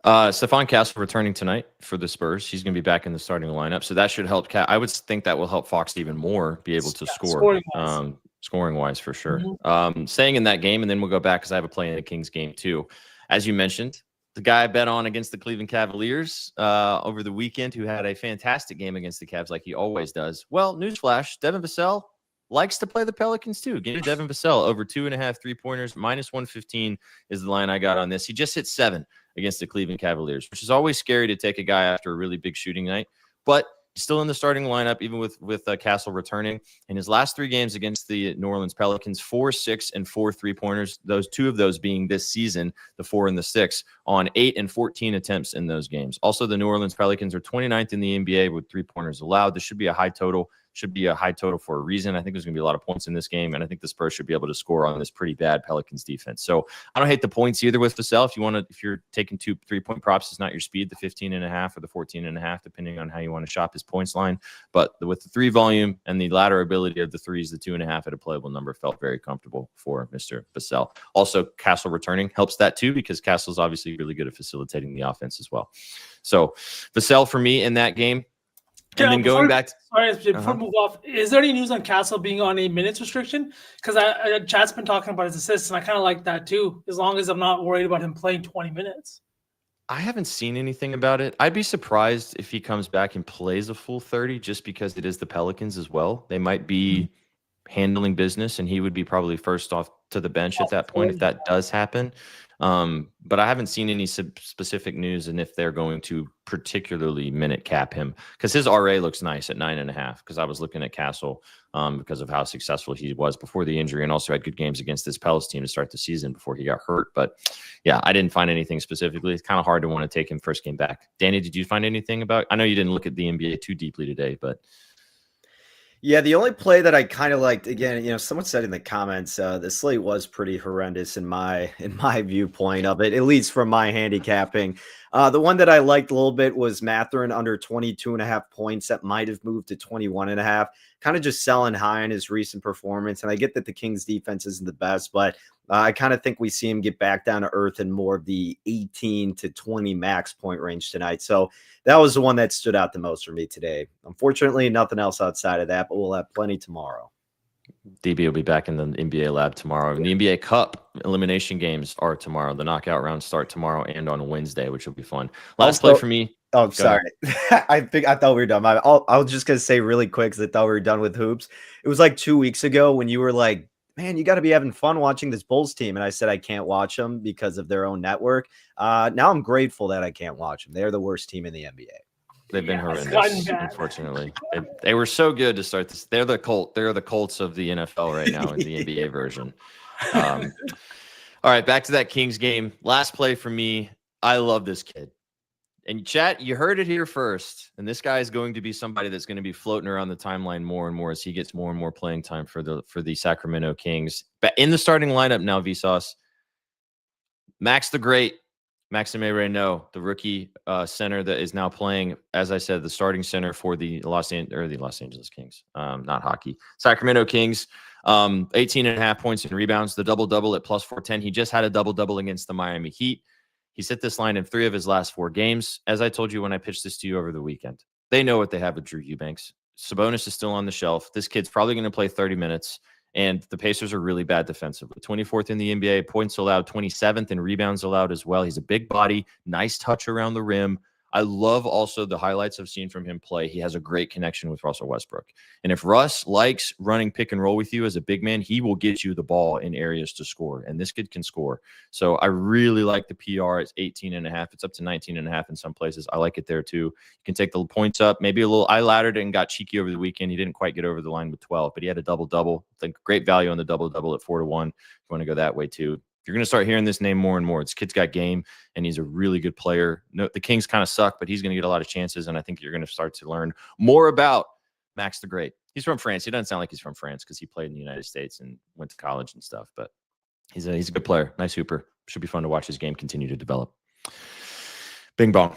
Stephon Castle returning tonight for the Spurs. He's going to be back in the starting lineup. So that should help. I would think that will help Fox even more be able to score. Scoring wise for sure. Mm-hmm. Staying in that game, and then we'll go back because I have a play in the Kings game too. As you mentioned, the guy I bet on against the Cleveland Cavaliers over the weekend, who had a fantastic game against the Cavs like he always does. Well, newsflash, Devin Vassell likes to play the Pelicans too. Give me Devin Vassell over 2.5 3-pointers. -115 is the line I got on this. He just hit 7 against the Cleveland Cavaliers, which is always scary to take a guy after a really big shooting night. But he's still in the starting lineup, even with Castle returning. In his last 3 games against the New Orleans Pelicans, 4, 6, and 4 3-pointers. Those 2 of those being this season, the 4 and the 6, on 8 and 14 attempts in those games. Also, the New Orleans Pelicans are 29th in the NBA with 3-pointers allowed. This should be a high total. Should be a high total for a reason. I think there's going to be a lot of points in this game, and I think the Spurs should be able to score on this pretty bad Pelicans defense. So I don't hate the points either with Vassell. If you're taking 2 3-point props, it's not your speed, the 15.5 or the 14.5, depending on how you want to shop his points line. But with the 3 volume and the latter ability of the 3s, the 2.5 at a playable number felt very comfortable for Mr. Vassell. Also, Castle returning helps that too, because Castle's obviously really good at facilitating the offense as well. So Vassell for me in that game. And then going back to, before we move off, is there any news on Castle being on a minutes restriction? Because Chad's been talking about his assists, and I kind of like that too, as long as I'm not worried about him playing 20 minutes. I haven't seen anything about it. I'd be surprised if he comes back and plays a full 30, just because it is the Pelicans as well. They might be handling business, and he would be probably first off to the bench at that point if that does happen. But I haven't seen any specific news and if they're going to particularly minute cap him, because his RA looks nice at 9.5, because I was looking at Castle because of how successful he was before the injury, and also had good games against this Pelicans team to start the season before he got hurt. But yeah, I didn't find anything specifically. It's kind of hard to want to take him first game back. Danny, did you find anything about? I know you didn't look at the NBA too deeply today, but yeah, the only play that I kind of liked, again, someone said in the comments, the slate was pretty horrendous in my viewpoint of it, at least from my handicapping. The one that I liked a little bit was Mathurin under 22.5 points. That might have moved to 21.5. Kind of just selling high on his recent performance. And I get that the Kings defense isn't the best, but I kind of think we see him get back down to earth in more of the 18 to 20 max point range tonight. So that was the one that stood out the most for me today. Unfortunately, nothing else outside of that, but we'll have plenty tomorrow. DB will be back in the NBA lab tomorrow. And the NBA Cup elimination games are tomorrow. The knockout rounds start tomorrow and on Wednesday, which will be fun. Last play for me. Oh, sorry. I thought we were done. I was just going to say really quick, because I thought we were done with hoops. It was like 2 weeks ago when you were like, man, you got to be having fun watching this Bulls team. And I said I can't watch them because of their own network. Now I'm grateful that I can't watch them. They're the worst team in the NBA. They've been horrendous, unfortunately. They were so good to start this. They're the Colts of the NFL right now in the NBA version. All right, back to that Kings game. Last play for me. I love this kid. And chat, you heard it here first. And this guy is going to be somebody that's going to be floating around the timeline more and more as he gets more and more playing time for the Sacramento Kings. But in the starting lineup now, Vsauce, Max the Great, Maxime Reynaud, the rookie center that is now playing, as I said, the starting center for the Los Angeles Kings, not hockey. Sacramento Kings, 18.5 points and rebounds, the double-double at plus 410. He just had a double-double against the Miami Heat. He set this line in 3 of his last 4 games. As I told you when I pitched this to you over the weekend, they know what they have with Drew Eubanks. Sabonis is still on the shelf. This kid's probably going to play 30 minutes. And the Pacers are really bad defensively. 24th in the NBA, points allowed, 27th in rebounds allowed as well. He's a big body, nice touch around the rim. I love also the highlights I've seen from him play. He has a great connection with Russell Westbrook. And if Russ likes running pick and roll with you as a big man, he will get you the ball in areas to score. And this kid can score. So I really like the PR. It's 18.5. It's up to 19.5 in some places. I like it there too. You can take the points up. Maybe a little. I laddered it and got cheeky over the weekend. He didn't quite get over the line with 12, but he had a double-double. I think great value on the double-double at 4-1. If you want to go that way too. You're going to start hearing this name more and more. This kid's got game, and he's a really good player. No, the Kings kind of suck, but he's going to get a lot of chances, and I think you're going to start to learn more about Max the Great. He's from France. He doesn't sound like he's from France because he played in the United States and went to college and stuff, but he's a good player. Nice hooper. Should be fun to watch his game continue to develop. Bing bong.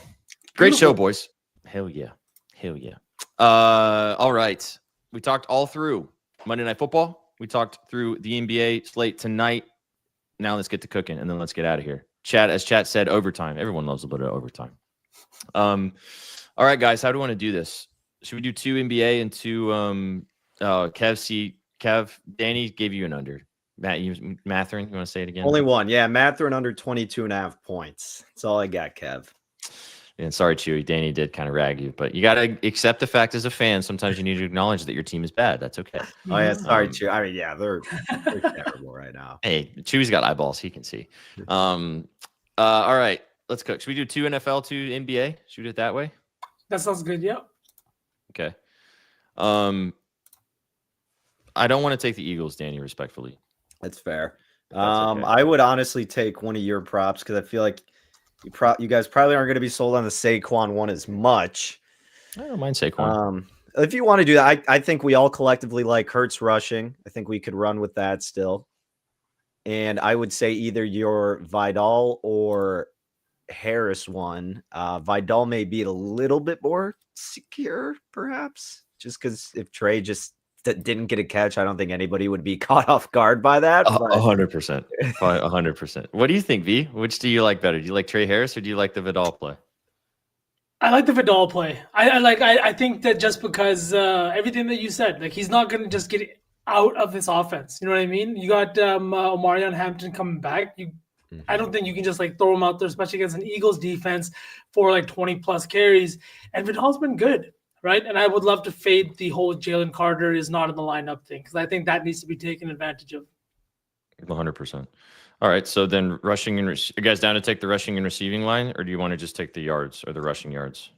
Great show, boys. Hell yeah. Hell yeah. All right. We talked all through Monday Night Football. We talked through the NBA slate tonight. Now let's get to cooking, and then let's get out of here. As Chat said, overtime. Everyone loves a bit of overtime. All right, guys, how do we want to do this? Should we do 2 NBA and 2 Kev, Danny gave you an under. Matherin, you want to say it again? Only one. Yeah, Matherin under 22.5 points. That's all I got, Kev. And sorry, Chewy, Danny did kind of rag you, but you got to accept the fact as a fan. Sometimes you need to acknowledge that your team is bad. That's okay. Oh, yeah, sorry, Chewy. I mean, yeah, they're terrible right now. Hey, Chewy's got eyeballs. He can see. All right, let's cook. Should we do 2 NFL, 2 NBA? Should we do it that way? That sounds good. Yep. Okay. I don't want to take the Eagles, Danny, respectfully. That's fair. That's okay. I would honestly take one of your props because I feel like you guys probably aren't going to be sold on the Saquon one as much. I don't mind Saquon. If you want to do that, I think we all collectively like Hurts rushing. I think we could run with that still. And I would say either your Vidal or Harris one. Vidal may be a little bit more secure, perhaps, just because if Trey just didn't get a catch, I don't think anybody would be caught off guard by that. 100%. 100%. What do you think, V? Which do you like better? Do you like Trey Harris or do you like the Vidal play? I like the Vidal play. I think that just because everything that you said, like he's not going to just get out of this offense. You know what I mean? You got Omarion Hampton coming back. I don't think you can just like throw him out there, especially against an Eagles defense for like 20 plus carries. And Vidal's been good, right? And I would love to fade the whole Jalen Carter is not in the lineup thing because I think that needs to be taken advantage of. 100%. All right. So then rushing and you guys down to take the rushing and receiving line, or do you want to just take the yards or the rushing yards?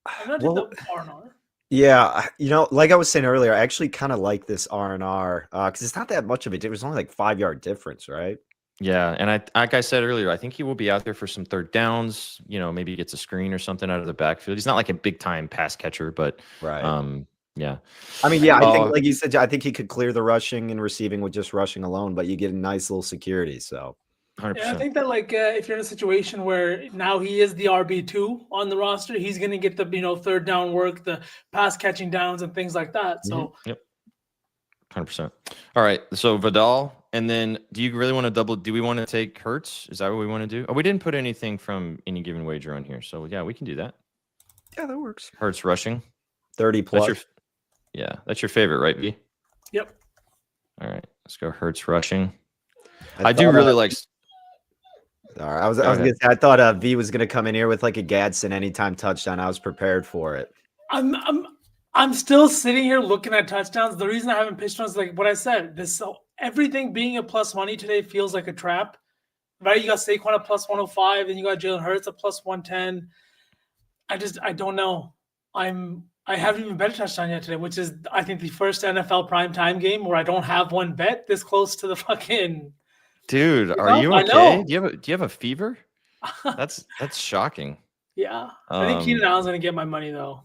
I'm not taking the R&R. Yeah, like I was saying earlier, I actually kind of like this R&R because it's not that much of a difference. It's only like 5-yard difference, right? Yeah, and like I said earlier, I think he will be out there for some third downs. Maybe he gets a screen or something out of the backfield. He's not like a big time pass catcher, but right. Yeah. I mean, yeah, I think like you said, I think he could clear the rushing and receiving with just rushing alone, but you get a nice little security. So 100%. Yeah, I think that like if you're in a situation where now he is the RB2 on the roster, he's going to get the third down work, the pass catching downs and things like that. So Yep. 100%. All right. So Vidal, and then do you really want to double? Do we want to take Hurts? Is that what we want to do? Oh, we didn't put anything from any given wager on here, so yeah, we can do that. Yeah, that works. Hurts rushing 30 plus. That's your favorite, right, B? Yep. All right, let's go Hurts rushing. I do really like. All right, I was gonna say, I thought V was gonna come in here with like a Gadsden anytime touchdown. I was prepared for it. I'm still sitting here looking at touchdowns. The reason I haven't pitched on is like what I said. Everything being a plus money today feels like a trap, right? You got Saquon at plus 105, and you got Jalen Hurts at plus 110. I don't know. I haven't even bet a touchdown yet today, which is I think the first NFL primetime game where I don't have one bet this close to the fucking. Dude, are you okay? Do you have a fever? That's shocking. Yeah, I think Keenan Allen's gonna get my money though.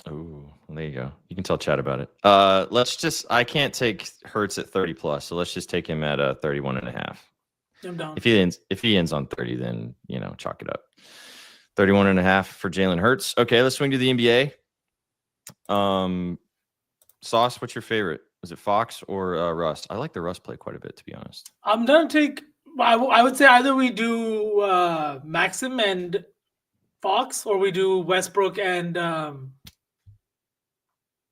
Oh, there you go. You can tell Chad about it. I can't take Hurts at 30 plus, so let's just take him at 31.5. I'm down. If he ends on 30, then chalk it up. 31.5 for Jalen Hurts. Okay, let's swing to the NBA. Sauce, what's your favorite? Was it Fox or Russ? I like the Russ play quite a bit, to be honest. I'm gonna take I would say either we do Maxim and Fox, or we do Westbrook and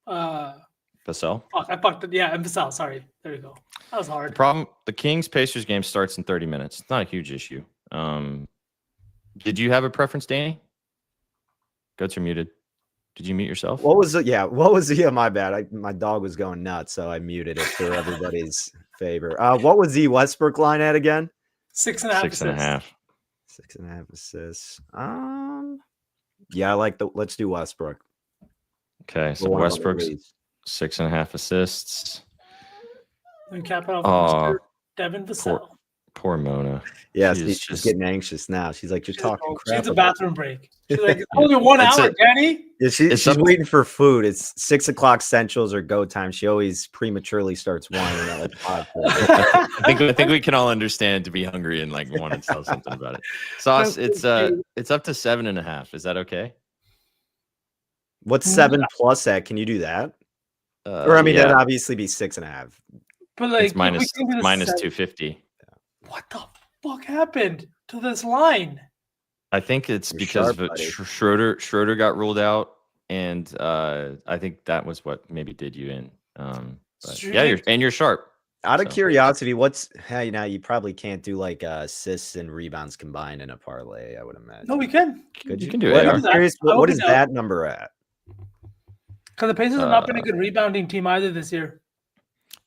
Vassell. I fucked it. Yeah, and Vassell. Sorry, there you go. That was hard. The Kings-Pacers game starts in 30 minutes. It's not a huge issue. Did you have a preference, Danny? Goats are muted. Did you mute yourself? What was it? Yeah, what was the? Yeah, my bad. My dog was going nuts, so I muted it for everybody's favor. What was the Westbrook line at again? 6.5. 6.5. 6.5 assists. Yeah, I like let's do Westbrook. Okay, so Westbrook's 6.5 assists. And cap it off Mr. Devin Vassell. Poor Mona. Yeah, she's getting anxious now. She's like, you're talking crap. She's a bathroom break. She's like, it's only 1 hour, Danny. Yeah, she's waiting for food. It's 6 o'clock Centrals or go time. She always prematurely starts whining at like 5. I think we can all understand to be hungry and like want to tell something about it. Sauce, it's up to 7.5. Is that okay? What's 7 plus at? Can you do that? Or I mean, that'd obviously be 6.5. But like, it's minus 250. What the fuck happened to this line? I think it's because Schroeder got ruled out, and I think that was what maybe did you in. You're sharp. Out of curiosity, you probably can't do like assists and rebounds combined in a parlay, I would imagine. No, we can. You can do it. I'm curious, what is that number at? Because the Pacers have not been a good rebounding team either this year.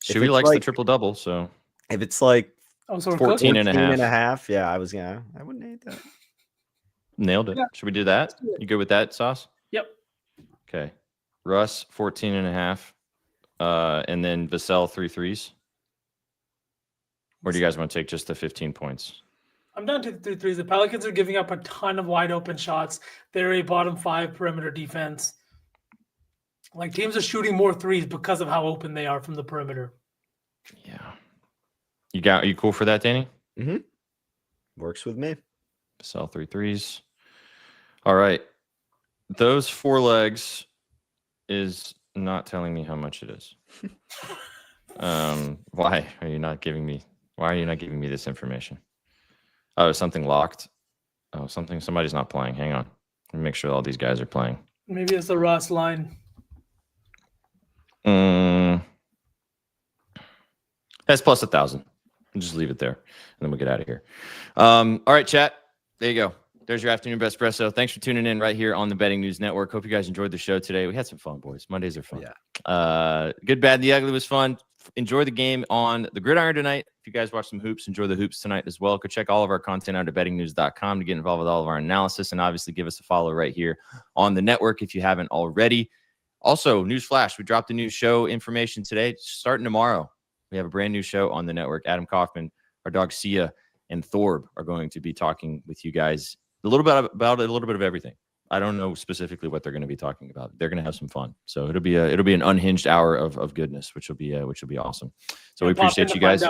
Shuey likes the triple double, so if it's like 14 and a half. Yeah, I wouldn't hate that. Nailed it. Yeah. Should we do that? You good with that, Sauce? Yep. Okay. Russ, 14 and a half. And then Vassell, 3 threes. Or do you guys want to take just the 15 points? I'm down to the 3 threes. The Pelicans are giving up a ton of wide open shots. They're a bottom 5 perimeter defense. Like, teams are shooting more threes because of how open they are from the perimeter. Yeah. Are you cool for that, Danny? Mm-hmm. Works with me. Vassell, 3 threes. All right. Those 4 legs is not telling me how much it is. Why are you not giving me this information? Oh, is something locked? Oh, somebody's not playing. Hang on. Let me make sure all these guys are playing. Maybe it's the Ross line. That's plus 1,000. We'll just leave it there, and then we'll get out of here. All right, chat. There you go. There's your afternoon Betspresso. Thanks for tuning in right here on the Betting News Network. Hope you guys enjoyed the show today. We had some fun, boys. Mondays are fun. Yeah. Good, bad, and the ugly was fun. Enjoy the game on the Gridiron tonight. If you guys watch some hoops, enjoy the hoops tonight as well. Go check all of our content out at bettingnews.com to get involved with all of our analysis, and obviously give us a follow right here on the network if you haven't already. Also, newsflash, we dropped a new show information today. Starting tomorrow, we have a brand new show on the network. Adam Kaufman, our dog Sia, and Thorb are going to be talking with you guys a little bit about a little bit of everything. I don't know specifically what they're going to be talking about. They're going to have some fun. So it'll be an unhinged hour of goodness, which will be awesome. So we appreciate you guys.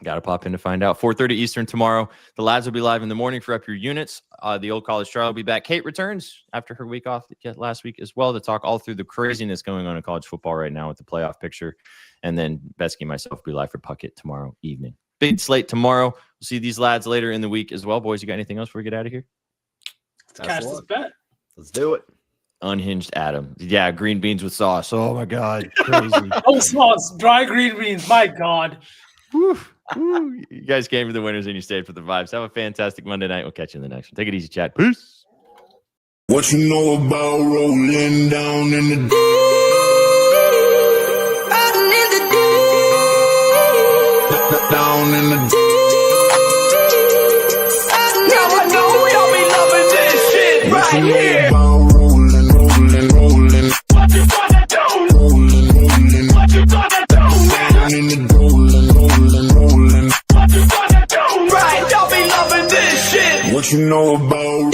Got to pop in to find out. 4:30 Eastern tomorrow. The lads will be live in the morning for Up Your Units. The old college trial will be back. Kate returns after her week off last week as well to talk all through the craziness going on in college football right now with the playoff picture. And then Betsky and myself will be live for Puckett tomorrow evening. Big slate tomorrow. We'll see these lads later in the week as well. Boys, you got anything else before we get out of here? Cash this bet. Let's do it. Unhinged Adam. Yeah, green beans with sauce. Oh, my God. Crazy. Oh, sauce. Dry green beans. My God. Woo. Woo. You guys came for the winners and you stayed for the vibes. Have a fantastic Monday night. We'll catch you in the next one. Take it easy, chat. Peace. What you know about rolling down in the deep? Riding in the deep. Down in the deep. Now I know y'all be loving this shit What right you know here. about rolling? What you gonna do? Rolling. What you gonna do Down now? in the rolling. What you gonna do? Right, y'all be loving this shit. What you know about